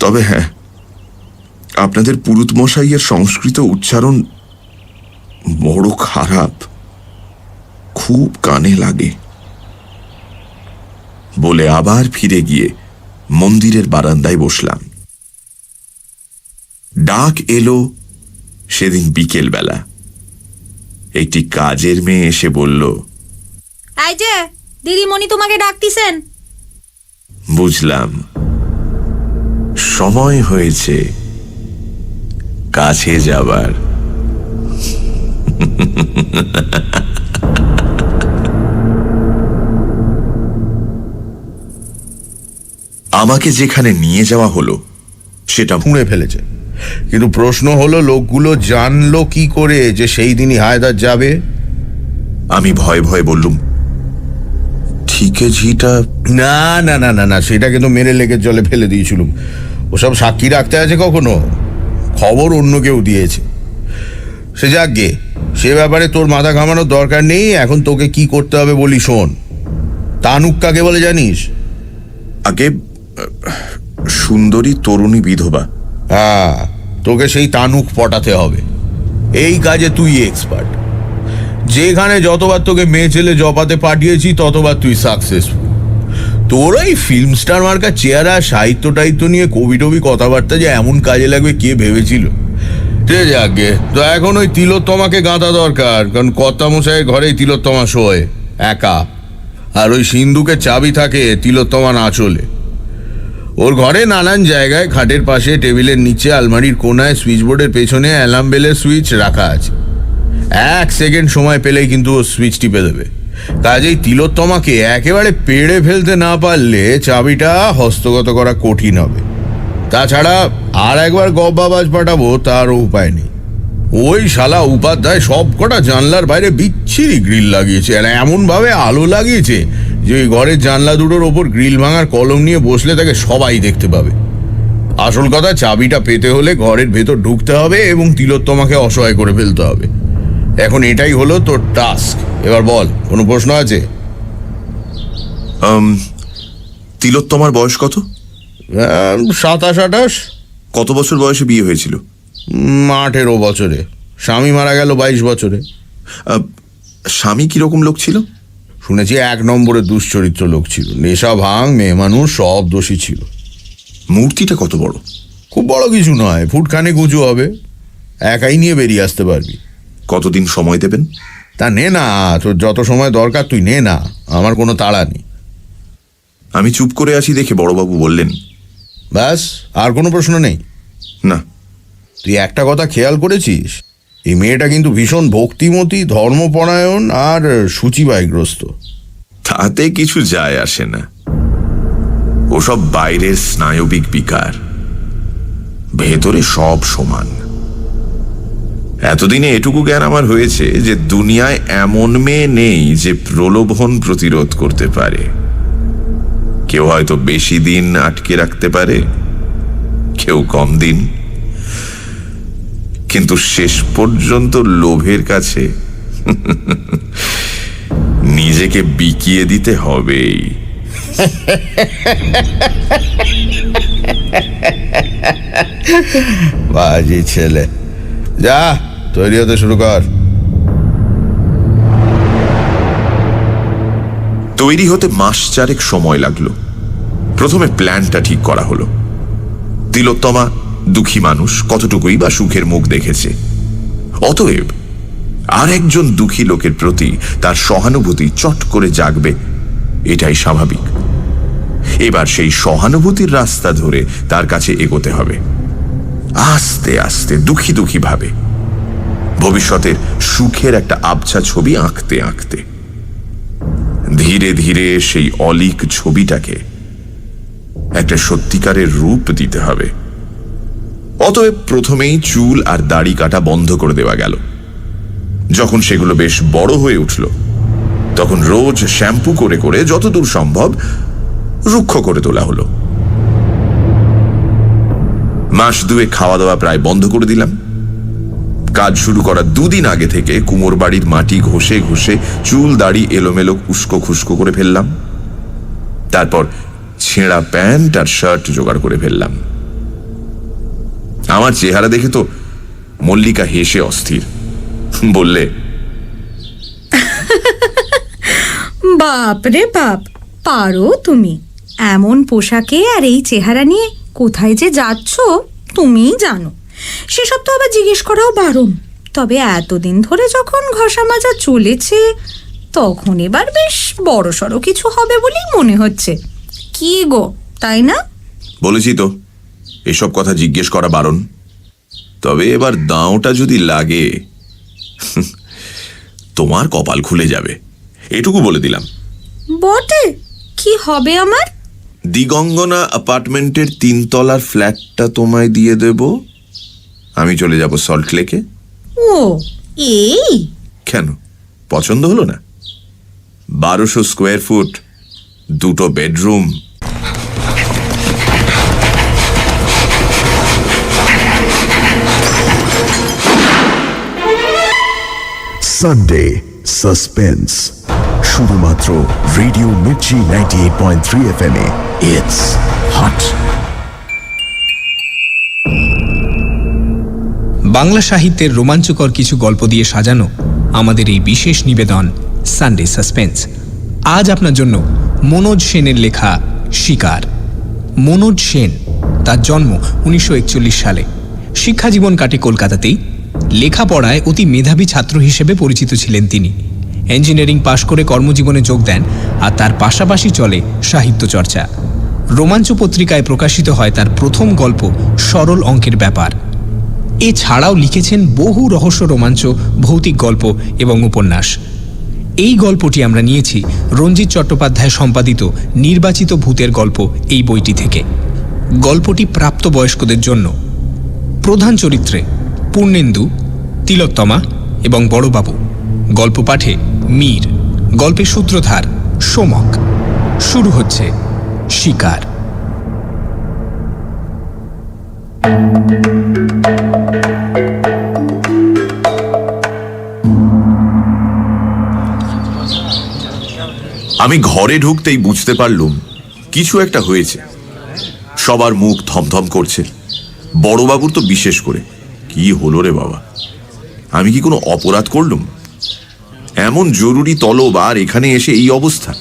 তবে হ্যাঁ, আপনাদের পুরুত মশাইয়ের সংস্কৃত উচ্চারণ বড় খারাপ, খুব কানে লাগে। বলে আবার ফিরে গিয়ে মন্দিরের বারান্দায় বসলাম। ডাক এলো সেদিন বিকেল বেলা। একটি কাজের মেয়ে এসে বলল, এই যে দিদিমণি তোমাকে ডাকতিছেন। বুঝলাম, সময় হয়েছে কাছে যাবার। আমাকে যেখানে নিয়ে যাওয়া হলো সেটা ফুঁড়ে ফেলেছে, কিন্তু প্রশ্ন হলো লোকগুলো জানলো কি করে যে সেই দিনই হায়দার যাবে? আমি ভয়ে ভয়ে বললুম, ঠিকে ঝিটা। না না না না না, সেটাকে তো মেরে লেকের জলে ফেলে দিয়েছিলুম। ওসব সাক্ষী রাখতে আছে কখনো? খবর অন্য কেউ দিয়েছে। সে যাক গে, সে ব্যাপারে তোর মাথা ঘামানোর দরকার নেই। এখন তোকে কি করতে হবে বলি শোন। তানুক কাকে বলে জানিস? আগে সুন্দরী তরুণী বিধবা। হ্যাঁ, তোকে সেই তানুক পটাতে হবে। এই কাজে তুই এক্সপার্ট। যেখানে যতবার তোকে মেয়ে ছেলে জপাতে পাঠিয়েছি ততবার তুই সাকসেসফুল। তোর ওই ফিল্ম স্টার মার্কা চেহারা, সাহিত্য টাহিত্য নিয়ে কবি টবি কথাবার্তা যে এমন কাজে লাগবে কে ভেবেছিল? ঠিক আছে, তো এখন ওই তিলোত্তমাকে গাঁথা দরকার, কারণ কর্তামশাইয়ের ঘরেই তিলোত্তমা শোয় একা, আর ওই সিন্ধুকের চাবি থাকে তিলোত্তমা আঁচলে। ওর ঘরে নানান জায়গায়, খাটের পাশে, টেবিলের নিচে, আলমারির কোনায়, সুইচ বোর্ডের পেছনে অ্যালার্ম বেলের সুইচ রাখা আছে। 1 সেকেন্ড সময় পেলেই কিন্তু ও সুইচ টিপে দেবে। কাজেই তিলোত্তমাকে একেবারে পেড়ে ফেলতে না পারলে চাবিটা হস্তগত করা কঠিন হবে। তাছাড়া আর একবার গব্বাবাজ পাঠাবো তারও উপায় নেই। ওই শালা উপাধ্যায় সব কটা জানলার বাইরে বিচ্ছিরি গ্রিল লাগিয়েছে, আর এমনভাবে আলো লাগিয়েছে যে ওই ঘরের জানলা দুটোর ওপর গ্রিল ভাঙার কলম নিয়ে বসলে তাকে সবাই দেখতে পাবে। আসল কথা, চাবিটা পেতে হলে ঘরের ভেতর ঢুকতে হবে এবং তিলোত্তমাকে অসহায় করে ফেলতে হবে। এখন এটাই হলো তোর টাস্ক। এবার বল, কোনো প্রশ্ন আছে? তিলোত্তমার বয়স কত? 27-28। কত বছর বয়সে বিয়ে হয়েছিল? 18 বছরে। স্বামী মারা গেল 22 বছরে। স্বামী কিরকম লোক ছিল? শুনেছি 1 নম্বরের দুশ্চরিত্র লোক ছিল। নেশা, ভাঙ, মেয়ে মানুষ সব দোষী ছিল। মূর্তিটা কত বড়? খুব বড় কিছু নয়, ফুটখানেক উঁচু হবে। একাই নিয়ে বেরিয়ে আসতে পারবি। কতদিন সময় দেবেন? তা নে না, তোর যত সময় দরকার তুই নে না, আমার কোনো তাড়া নেই। আমি চুপ করে আছি দেখে বড়বাবু বললেন, ব্যাস, আর কোনো প্রশ্ন নেই? না। তুই একটা কথা খেয়াল করেছিস? এই মেয়েটা কিন্তু ভীষণ ভক্তিমতী, ধর্মপরায়ণ আর সূচিবায়গ্রস্ত। তাতে কিছু যায় আসে না, ওসব বাইরের স্নায়বিক বিকার, ভেতরে সব সমান। এতদিনে এটুকু জ্ঞান আমার হয়েছে যে দুনিয়ায় এমন মেয়ে নেই যে প্রলোভন প্রতিরোধ করতে পারে। কেউ হয়তো বেশি দিন আটকে রাখতে পারে, কেউ কম দিন, কিন্তু শেষ পর্যন্ত লোভের কাছে নিজেকে বিকিয়ে দিতে হবেই। বাজি ছেলে, যা তৈরি হতে শুরু কর। তৈরি হতে মাস চারেক সময় লাগলো। প্রথমে প্ল্যানটা ঠিক করা হলো। তিলোত্তমা দুঃখী মানুষ, কতটুকুই বা সুখের মুখ দেখেছে। অতএব আর একজন দুঃখী লোকের প্রতি তার সহানুভূতি চট করে জাগবে, এটাই স্বাভাবিক। এবার সেই সহানুভূতির রাস্তা ধরে তার কাছে এগোতে হবে, আস্তে আস্তে দুঃখী দুঃখী ভাবে, ভবিষ্যতের সুখের একটা আবছা ছবি আঁকতে আঁকতে ধীরে ধীরে সেই অলিক ছবিটাকে একটা সত্যিকারের রূপ দিতে হবে। অতএব প্রথমেই চুল আর দাড়ি কাটা বন্ধ করে দেওয়া গেল। যখন সেগুলো বেশ বড় হয়ে উঠল, তখন রোজ শ্যাম্পু করে করে যতদূর সম্ভব রুক্ষ করে তোলা হলো। মাস দুয়ে খাওয়া দাওয়া প্রায় বন্ধ করে দিলাম। কাজ শুরু করার 2 দিন আগে থেকে কুমোর বাড়ির মাটি ঘষে ঘষে চুল দাড়ি এলোমেলো উস্কো খুস্কো করে ফেললাম। তারপর ছেঁড়া প্যান্ট আর শার্ট জোগাড় করে ফেললাম। আমার চেহারা দেখে তো মল্লিকা হেসে অস্থির, বললে, বাপ রে বাপ, পারো তুমি। এমন পোশাকে আর এই চেহারা নিয়ে কোথায় যে যাচ্ছ তুমিই জানো। সেসব তো আবার জিজ্ঞেস করাও বারণ। তবে এতদিন ধরে যখন ঘষা মাজা চলেছে, তখন এবার বেশ বড়সড় কিছু হবে বলেই মনে হচ্ছে। কি গো, তাই না? বলেছি তো এসব কথা জিজ্ঞেস করা বারণ। তবে এবার দাঁওটা যদি লাগে তোমার কপাল খুলে যাবে, এটুকু বলে দিলাম। বটে, কি হবে আমার? দিগঙ্গনা অ্যাপার্টমেন্টের 3 তলার ফ্ল্যাটটা তোমায় দিয়ে দেব। আমি চলে যাব সল্ট লেকে। ও এই? কেন, পছন্দ হলো না? 1200 স্কোয়ার ফুট, 2টো বেডরুম। সানডে সাসপেন্স, শুধুমাত্র রেডিও মির্চি 98.3 FM এ। It's hot. বাংলা সাহিত্যের রোমাঞ্চকর কিছু গল্প দিয়ে সাজানো আমাদের এই বিশেষ নিবেদন সানডে সাসপেন্স। আজ আপনার জন্য মনোজ সেনের লেখা শিকার। মনোজ সেন, তার জন্ম 1941 সালে। শিক্ষাজীবন কাটে কলকাতাতেই। লেখাপড়ায় অতি মেধাবী ছাত্র হিসেবে পরিচিত ছিলেন তিনি। ইঞ্জিনিয়ারিং পাশ করে কর্মজীবনে যোগ দেন, আর তার পাশাপাশি চলে সাহিত্য চর্চা। রোমাঞ্চ পত্রিকায় প্রকাশিত হয় তার প্রথম গল্প সরল অঙ্কের ব্যাপার। এছাড়াও লিখেছেন বহু রহস্য রোমাঞ্চ, ভৌতিক গল্প এবং উপন্যাস। এই গল্পটি আমরা নিয়েছি রঞ্জিত চট্টোপাধ্যায় সম্পাদিত নির্বাচিত ভূতের গল্প এই বইটি থেকে। গল্পটি প্রাপ্তবয়স্কদের জন্য। প্রধান চরিত্রে পূর্ণেন্দু, তিলোত্তমা এবং বড়বাবু। গল্প পাঠে মীর। গল্পের সূত্রধার সোমক। শুরু হচ্ছে শিকার। আমি ঘরে ঢুকতেই বুঝতে পারলুম কিছু একটা হয়েছে। সবার মুখ থমথম করছে, বড়বাবুর তো বিশেষ করে। কি হলো রে বাবা, আমি কি কোনো অপরাধ করলুম? এমন জরুরি তলব আর এখানে এসে এই অবস্থা।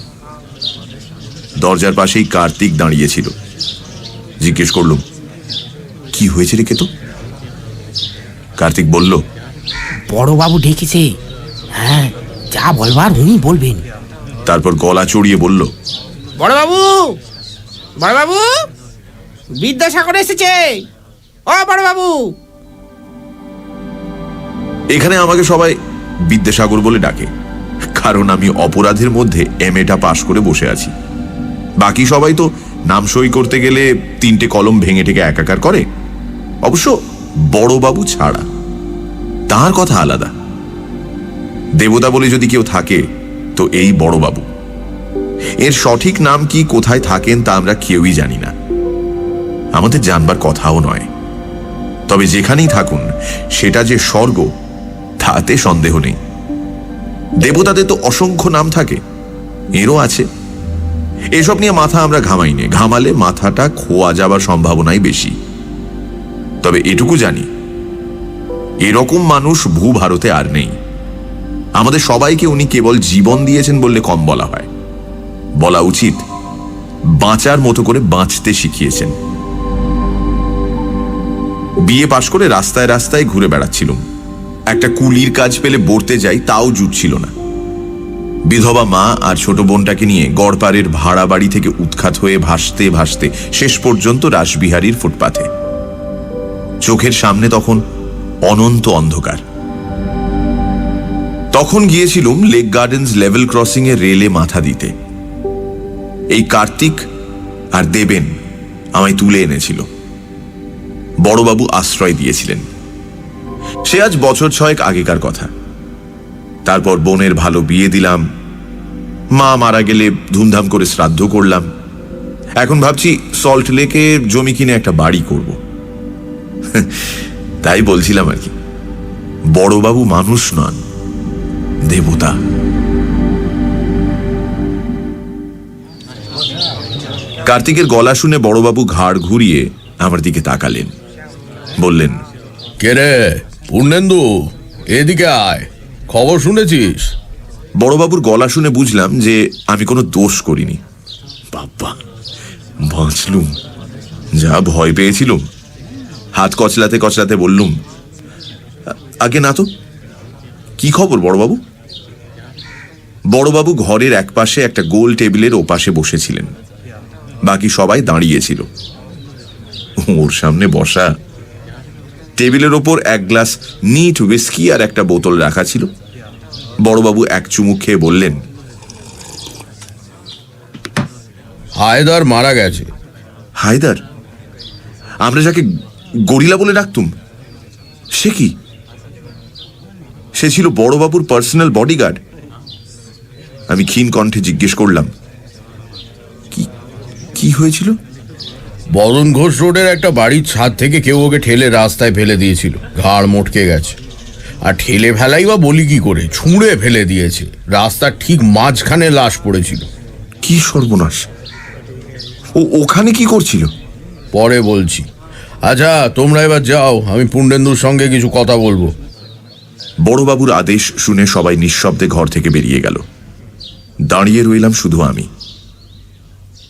দরজার পাশেই কার্তিক দাঁড়িয়েছিল। জিজ্ঞেস করলুম, কি হয়েছে রে কেতো? কার্তিক বলল, বড়বাবু ডেকেছে। হ্যাঁ, যা বলবার উনি বলবেন। তারপর গলা চড়িয়ে বলল, বড়বাবু, বড়বাবু, বিদ্যাসাগর এসেছে। ও বড়বাবু! এখানে আমাকে সবাই বিদ্যাসাগর বলে ডাকে, কারণ আমি অপরাধের মধ্যে MA পাশ করে বসে আছি। বাকি সবাই তো নাম সই করতে গেলে 3টে কলম ভেঙে টেকে একাকার করে, অবশ্য বড়বাবু ছাড়া। তার কথা আলাদা। দেবতা বলে যদি কেউ থাকে তো এই বড়বাবু। এর সঠিক নাম কি, কোথায় থাকেন তা আমরা কেউই জানি না, আমাদের জানবার কথাও নয়। তবে যেখানেই থাকুন সেটা যে স্বর্গ তাতে সন্দেহ নেই। দেবতাদের তো অসংখ্য নাম থাকে, এরও আছে। এসব নিয়ে মাথা আমরা ঘামাইনি, ঘামালে মাথাটা খোয়া যাবার সম্ভাবনাই বেশি। তবে এটুকু জানি, এরকম মানুষ ভূভারতে আর নেই। আমাদের সবাইকে উনি কেবল জীবন দিয়েছেন বললে কম বলা হয়, বলা উচিত বাঁচার মতো করে বাঁচতে শিখিয়েছেন। বিএ পাশ করে রাস্তায় রাস্তায় ঘুরে বেড়াচ্ছিলাম। একটা কুলির কাজ পেলে বর্তে যাই, তাও জুটছিল না। বিধবা মা আর ছোট বোনটাকে নিয়ে গড়পাড়ের ভাড়া বাড়ি থেকে উৎখাত হয়ে ভাসতে ভাসতে শেষ পর্যন্ত রাসবিহারীর ফুটপাথে। চোখের সামনে তখন অনন্ত অন্ধকার। তখন গিয়েছিলুম লেক গার্ডেন্স লেভেল ক্রসিং এ রেলে মাথা দিতে। এই কার্তিক আর দেবেন আমায় তুলে এনেছিল। বড়বাবু আশ্রয় দিয়েছিলেন। সে আজ বছর 6 আগেকার কথা। তারপর বোনের ভালো বিয়ে দিলাম, মা মারা গেলে ধুমধাম করে শ্রাদ্ধ করলাম। এখন ভাবছি সল্ট লেকে জমি কিনে একটা বাড়ি করব। তাই বলছিলাম আর কি, বড়বাবু মানুষ নন, দেবতা। কার্তিকের গলা শুনে বড়বাবু ঘাড় ঘুরিয়ে আমার দিকে তাকালেন, বললেন, কে রে পূর্ণেন্দু, এদিকে আয়, খবর শুনেছিস? বড়বাবুর গলা শুনে বুঝলাম যে আমি কোনো দোষ করিনি। বাবা, বাঁচলুম, যা ভয় পেয়েছিলুম। হাত কচলাতে কচলাতে বললুম, আগে না তো, কি খবর বড়বাবু? বড়বাবু ঘরের একপাশে একটা গোল টেবিলের ওপাশে বসেছিলেন, বাকি সবাই দাঁড়িয়েছিল। ওর সামনে বসা। টেবিলের ওপর এক গ্লাস নিট হুইস্কি আর একটা বোতল রাখা ছিল। বড়বাবু এক চুমুক খেয়ে বললেন, হায়দার মারা গেছে। হায়দার? আমরা যাকে গরিলা বলে ডাকতুম, সে কি? সে ছিল বড়বাবুর পার্সোনাল বডিগার্ড। আমি ক্ষীণ কণ্ঠে জিজ্ঞেস করলাম, কি হয়েছিল? বদন ঘোষ রোডের একটা বাড়ির ছাদ থেকে কেউ ওকে ঠেলে রাস্তায় ফেলে দিয়েছিল, ঘাড় মটকে গেছে। আর ঠেলে ফেলাই বা বলি কি করে, ছুঁড়ে ফেলে দিয়েছে। রাস্তার ঠিক মাঝখানে লাশ পড়েছিল। কি সর্বনাশ! ও ওখানে কি করছিল? পরে বলছি। আচ্ছা, তোমরা এবার যাও, আমি পূর্ণেন্দুর সঙ্গে কিছু কথা বলবো। বড়বাবুর আদেশ শুনে সবাই নিঃশব্দে ঘর থেকে বেরিয়ে গেল। দাঁড়িয়ে রইলাম শুধু আমি।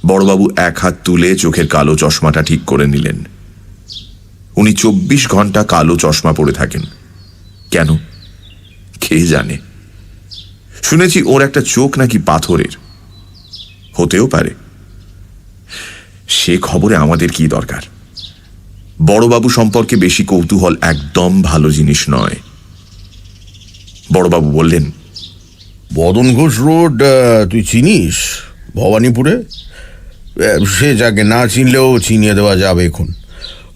বড়বাবু এক হাত তুলে চোখের কালো চশমাটা ঠিক করে নিলেন। উনি 24 ঘন্টা কালো চশমা পরে থাকেন। কেন কে জানে? শুনেছি ওর একটা চোখ নাকি পাথরের। হতেও পারে, সে খবরে আমাদের কি দরকার? বড়বাবু সম্পর্কে বেশি কৌতূহল একদম ভালো জিনিস নয়। বড়বাবু বললেন, বদন ঘোষ রোড তুই চিনিস? ভবানীপুরে? সে যাকে না চিনলেও চিনিয়ে দেওয়া যাবে এখন।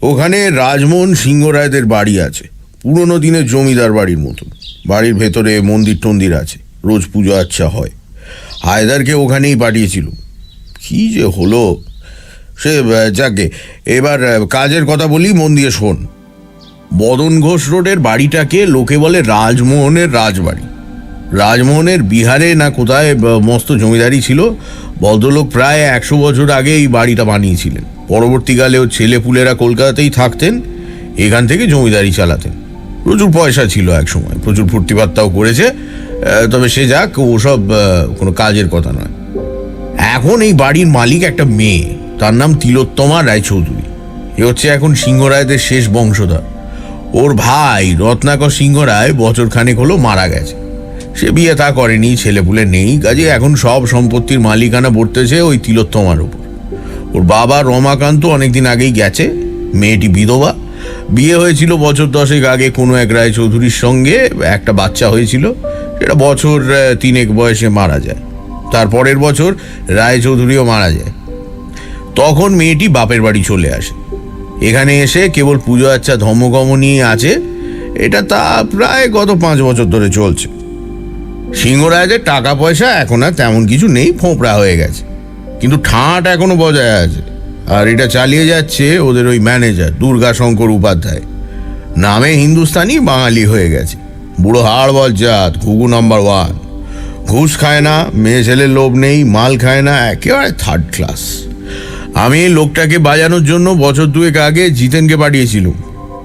ওখানে রাজমোহন সিংহ রায়দের বাড়ি আছে, পুরনো দিনের জমিদার বাড়ির মতো। বাড়ির ভেতরে মন্দির টন্দির আছে, রোজ পুজো আচ্ছা হয়। হায়দারকে ওখানেই পাঠিয়েছিল। কি যে হলো সে যাকে, এবার কাজের কথা বলি, মন দিয়ে শোন। বদন ঘোষ রোডের বাড়িটাকে লোকে বলে রাজমোহনের রাজবাড়ি। রাজমোহনের বিহারে না কোথায় মস্ত জমিদারি ছিল। ভদ্রলোক প্রায় 100 বছর আগে এই বাড়িটা বানিয়েছিলেন। পরবর্তীকালে ওর ছেলেপুলেরা কলকাতাতেই থাকতেন, এখান থেকে জমিদারি চালাতেন। প্রচুর পয়সা ছিল এক সময়, প্রচুর ফুর্তিপাত্তাও করেছে। তবে সে যাক, ওসব কোনো কাজের কথা নয়। এখন এই বাড়ির মালিক একটা মেয়ে, তার নাম তিলোত্তমা রায়চৌধুরী। এ হচ্ছে এখন সিংহ রায়দের শেষ বংশধর। ওর ভাই রত্নাকর সিংহ রায় বছর খানেক হলো মারা গেছে। সে বিয়ে তা করেনি, ছেলেপুলে নেই, কাজে এখন সব সম্পত্তির মালিকানা বর্তেছে ওই তিলোত্তমার উপর। ওর বাবা রমাকান্ত অনেকদিন আগেই গেছে, মেয়েটি বিধবা। বিয়ে হয়েছিল বছর 10 আগে কোনো এক রায়চৌধুরীর সঙ্গে, একটা বাচ্চা হয়েছিল, সেটা বছর 3 বয়সে মারা যায়। তারপরের বছর রায়চৌধুরীও মারা যায়। তখন মেয়েটি বাপের বাড়ি চলে আসে। এখানে এসে কেবল পুজো আচ্ছা ধর্মকর্ম নিয়ে আছে। এটা তা প্রায় গত 5 বছর ধরে চলছে। সিংহরাজের টাকা পয়সা এখন আর তেমন কিছু নেই, ফোঁপড়া হয়ে গেছে, কিন্তু ঠাঁট এখনো বজায় আছে। আর এটা চালিয়ে যাচ্ছে ওদের ওই ম্যানেজার দুর্গাশঙ্কর উপাধ্যায়, নামে হিন্দুস্তানি, বাঙালি হয়ে গেছে, বুড়ো হাড় বজ্জাত, ঘুঘু নাম্বার 1। ঘুষ খায় না, মেয়ে ছেলের লোভ নেই, মাল খায় না, একেবারে 3rd ক্লাস। আমি লোকটাকে বাজানোর জন্য বছর 2 আগে জিতেনকে পাঠিয়েছিলাম।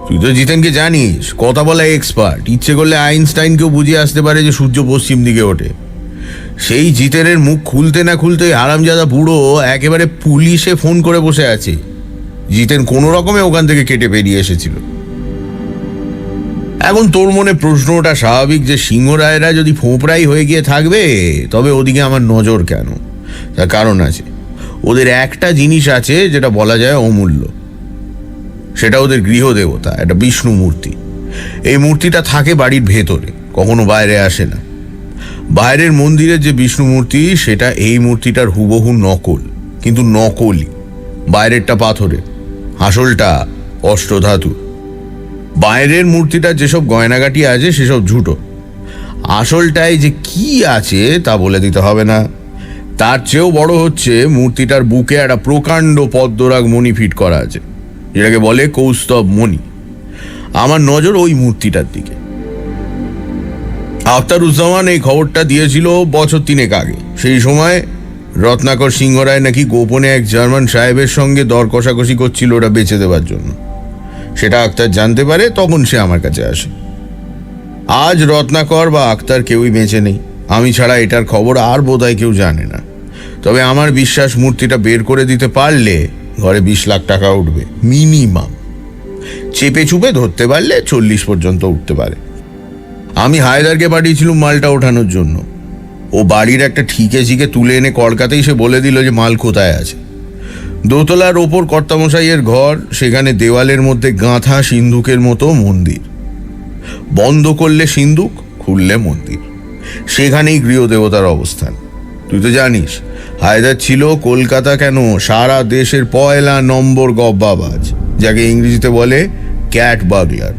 তুই তো জিতেনকে জানিস, কথা বলা এক্সপার্ট, ইচ্ছে করলে আইনস্টাইনকেও বুঝিয়ে আসতে পারে যে সূর্য পশ্চিম দিকে ওঠে। সেই জিতেনের মুখ খুলতে না খুলতে হারামজাদা বুড়ো একেবারে পুলিশে ফোন করে বসে আছে। জিতেন কোনো রকমে ওখান থেকে কেটে বেরিয়ে এসেছিল। এখন তোর মনে প্রশ্নটা স্বাভাবিক যে সিংহরায়রা যদি ফোঁপড়াই হয়ে গিয়ে থাকবে, তবে ওদিকে আমার নজর কেন? তার কারণ আছে। ওদের একটা জিনিস আছে যেটা বলা যায় অমূল্য, সেটা ওদের গৃহদেবতা, একটা বিষ্ণু মূর্তি। এই মূর্তিটা থাকে বাড়ির ভেতরে, কখনো বাইরে আসে না। বাইরের মন্দিরের যে বিষ্ণু মূর্তি, সেটা এই মূর্তিটার হুবহু নকল, কিন্তু নকলই। বাইরেরটা পাথরের, আসলটা অষ্টধাতু। বাইরের মূর্তিটার যেসব গয়নাগাটি আছে সেসব ঝুটো, আসলটায় যে কি আছে তা বলে দিতে হবে না। তার চেয়েও বড় হচ্ছে মূর্তিটার বুকে একটা প্রকাণ্ড পদ্মরাগ মণি ফিট করা আছে, যেটাকে বলে কৌস্তব মণি। আমার নজর ওই মূর্তিটার দিকে। আখতারুজ্জামান এই খবরটা দিয়েছিল বছর 3 আগে। সেই সময় রত্নাকর সিংহরায় নাকি গোপনে এক জার্মান সাহেবের সঙ্গে দর কষাকষি করছিল ওটা বেচে দেওয়ার জন্য। সেটা আখতার জানতে পারে, তখন সে আমার কাছে আসে। আজ রত্নাকর বা আখতার কেউই বেঁচে নেই, আমি ছাড়া এটার খবর আর বোধহয় কেউ জানে না। তবে আমার বিশ্বাস মূর্তিটা বের করে দিতে পারলে ঘরে 20 লাখ টাকা উঠবে মিনিমাম। চেপে চুপে ধরতে পারলে 40 পর্যন্ত উঠতে পারে। আমি হায়দারকে পাঠিয়েছিলাম মালটা ওঠানোর জন্য। ও বাড়ির একটা ঠিকে ছিকে তুলে এনে কলকাতায় সে বলে দিল যে মাল কোথায় আছে। দোতলার ওপর কর্তামশাইয়ের ঘর, সেখানে দেওয়ালের মধ্যে গাঁথা সিন্ধুকের মতো মন্দির। বন্ধ করলে সিন্ধুক, খুললে মন্দির। সেখানেই গৃহদেবতার অবস্থান। তুই তো জানিস হায়দার ছিল কলকাতা কেন সারা দেশের 1 নম্বর গব্বাবাজ, যাকে ইংরেজিতে বলে ক্যাট বাগলার।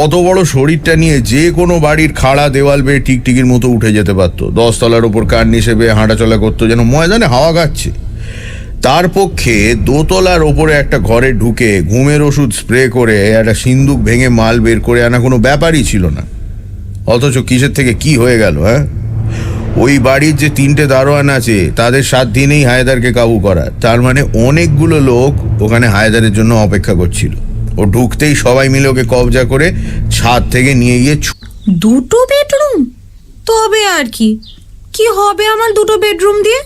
অত বড় শরীরটা নিয়ে যে কোনো বাড়ির খাড়া দেওয়াল বেয়ে টিকটিকির মতো উঠে যেতে পারত। 10 তলার ওপর কান হিসেবে হাঁটাচলা করতো, যেন ময়দানে হাওয়া খাচ্ছে। তার পক্ষে দোতলার ওপরে একটা ঘরে ঢুকে ঘুমের ওষুধ স্প্রে করে একটা সিন্দুক ভেঙে মাল বের করে আনা কোনো ব্যাপারই ছিল না। অথচ কিসের থেকে কি হয়ে গেল? হ্যাঁ, ওই বাড়ির যে 3টে দারোয়ান আছে তাদের 7 দিনেই হায়দারকে কাবু করা। তার মানে অনেকগুলো লোক ওখানে হায়দারের জন্য অপেক্ষা করছিল। ও ঢুকতেই সবাই মিলে ওকে কবজা করে ছাদ থেকে নিয়ে গিয়ে 2টো বেডরুম? তবে আর কি, কি হবে আমার 2টো বেডরুম দিয়ে?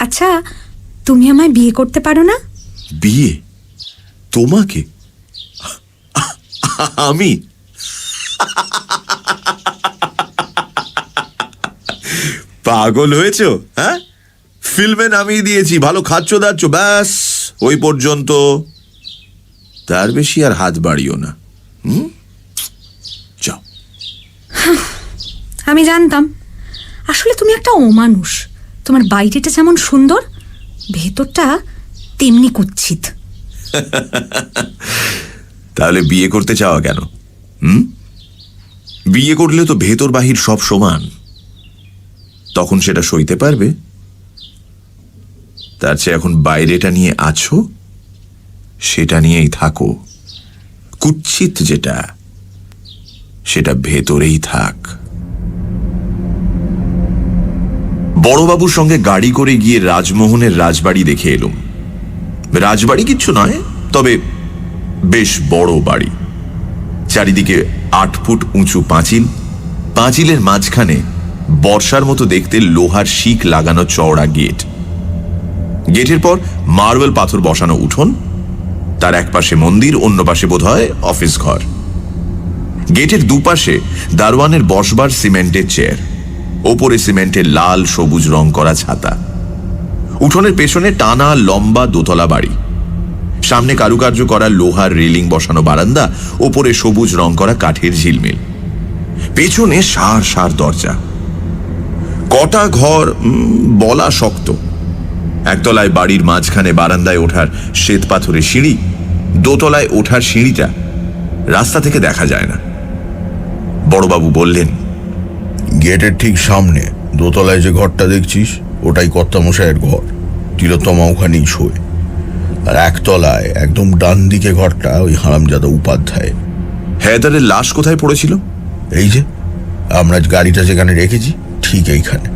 আচ্ছা, তুমি আমায় বিয়ে করতে পারো না? বিয়ে? তোমাকে? আমি? পাগল হয়েছো? হ্যাঁ, ফিল্মে নামিয়ে দিয়েছি, ভালো খাচ্ছ দাচ্ছ, ব্যাস ওই পর্যন্ত। তার বেশি আর হাত বাড়িও না। যাও। আমি জানতাম। আসলে তুমি একটা অমানুষ। তোমার বাইরেটা যেমন সুন্দর, ভেতরটা তেমনি কুৎসিত। তাহলে বিয়ে করতে চাওয়া কেন? বিয়ে করলে তো ভেতর বাহির সব সমান, তখন সেটা সইতে পারবে। তার চেয়ে এখন বাইরেটা নিয়ে আছো, সেটা নিয়েই থাকো। কুৎসিত যেটা, সেটা ভেতরেই থাক। বড়বাবুর সঙ্গে গাড়ি করে গিয়ে রাজমোহনের রাজবাড়ি দেখে এলুম। রাজবাড়ি কিচ্ছু নয়, তবে বেশ বড় বাড়ি। চারিদিকে 8 ফুট উঁচু পাঁচিল, পাঁচিলের মাঝখানে বর্ষার মতো দেখতে লোহার শিক লাগানো চওড়া গেট। গেটের পর মার্বেল পাথর বসানো উঠোন, তার এক পাশে মন্দির, অন্য পাশে বোধহয় অফিস ঘর। গেটের দুপাশে দারোয়ানের বসবার সিমেন্টের চেয়ার, ওপরে সিমেন্টের লাল সবুজ রং করা ছাতা। উঠোনের পেছনে টানা লম্বা দোতলা বাড়ি, সামনে কারুকার্য করা লোহার রেলিং বসানো বারান্দা, ওপরে সবুজ রং করা কাঠের ঝিলমিল। পেছনে সার সার দরজা। কটা ঘর বলা শক্ত। একতলায় বাড়ির মাঝখানে বারান্দায় ওঠার শ্বেত পাথরের সিঁড়ি, দোতলায় ওঠার সিঁড়িটা রাস্তা থেকে দেখা যায় না। বড়বাবু বললেন, গেটের ঠিক সামনে দোতলায় যে ঘরটা দেখছিস ওটাই কর্তামশাইয়ের ঘর। তিলোত্তমা ওখানেই শোয়। আর একতলায় একদম ডান দিকে ঘরটা ওই হারামজাদা উপাধ্যায়। হেদারের লাশ কোথায় পড়েছিল? এই যে আমরা গাড়িটা যেখানে রেখেছি ঠিক এইখানে।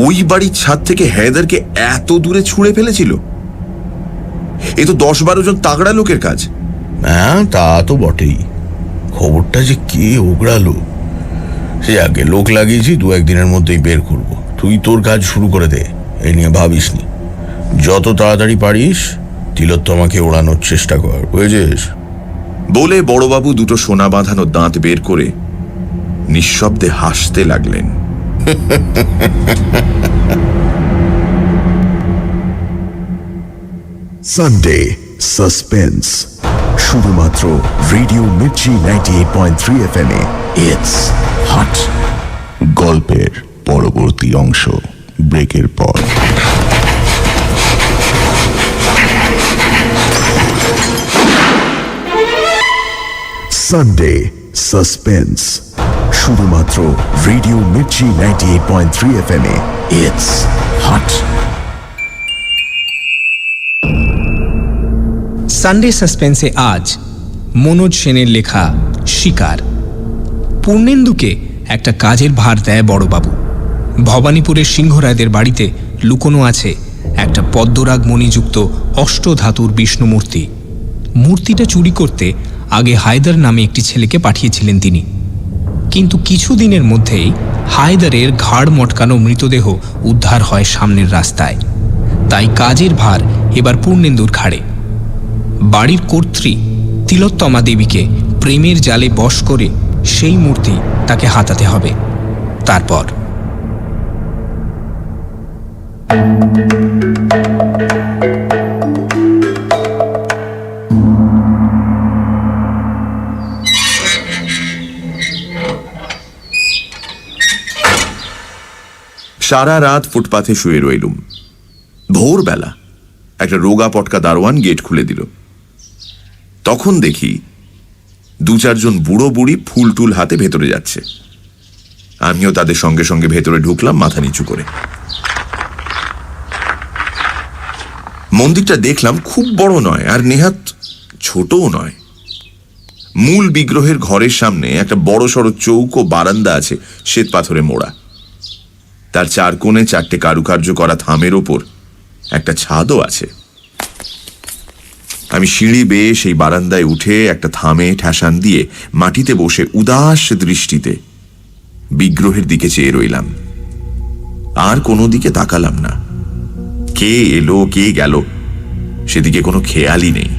ওই বাড়ির ছাদ থেকে হেদারকে এত দূরে ছুঁড়ে ফেলেছিল? এ তো 10-12 জন তাগড়া লোকের কাজ। হ্যাঁ, তা তো বটেই। খবরটা যে কে ওগড়ালো সে আগে লোক লাগিয়েছি, 2-1 দিনের মধ্যেই বের করব। তুই তোর কাজ শুরু করে দে, এই নিয়ে ভাবিস নি। যত তাড়াতাড়ি পারিস তিলোত্তমাকে ওড়ানোর চেষ্টা কর, বুঝেছিস? বলে বড়বাবু দুটো সোনা বাঁধানো দাঁত বের করে নিঃশব্দে হাসতে লাগলেন। সানডে সাসপেন্স, শুধুমাত্র রেডিও মির্চি 98.3 FM এ। It's hot. গল্পের পরবর্তী অংশ ব্রেকের পর। সানডে সাসপেন্স, শুধুমাত্র রেডিও মির্চি 98.3 FM এ। It's hot. সানডে সাসপেন্সে আজ মনোজ সেনের লেখা শিকার। পূর্ণেন্দুকে একটা কাজের ভার দেয় বড়বাবু। ভবানীপুরের সিংহরায়দের বাড়িতে লুকোনো আছে একটা পদ্মরাগ মণিযুক্ত অষ্টধাতুর বিষ্ণু মূর্তি। মূর্তিটা চুরি করতে আগে হায়দার নামে একটি ছেলেকে পাঠিয়েছিলেন তিনি, কিন্তু কিছুদিনের মধ্যেই হায়দারের ঘাড় মটকানো মৃতদেহ উদ্ধার হয় সামনের রাস্তায়। তাই কাজের ভার এবার পূর্ণেন্দুর ঘাড়ে। বাড়ির কর্ত্রী তিলোত্তমা দেবীকে প্রেমের জালে বশ করে সেই মূর্তি তাকে হাতাতে হবে। তারপর সারা রাত ফুটপাথে শুয়ে রইলুম। ভোরবেলা একটা রোগা পটকা দারোয়ান গেট খুলে দিল। তখন দেখি 2-4 জন বুড়ো বুড়ি ফুল টুল হাতে ভেতরে যাচ্ছে। আমিও তাদের সঙ্গে সঙ্গে ভেতরে ঢুকলাম মাথা নিচু করে। মন্দিরটা দেখলাম খুব বড় নয়, আর নেহাত ছোটও নয়। মূল বিগ্রহের ঘরের সামনে একটা বড় সড়ো চৌকো বারান্দা আছে, শ্বেত পাথরে মোড়া। তার 4 কোণে 4টে কারুকার্য করা থামের ওপর একটা ছাদও আছে। আমি সিঁড়ি বেয়ে সেই বারান্দায় উঠে একটা থামে ঠেসান দিয়ে মাটিতে বসে উদাস দৃষ্টিতে বিগ্রহের দিকে চেয়ে রইলাম। আর কোনো দিকে তাকালাম না। কে এলো কে গেল সেদিকে কোনো খেয়ালই নেই।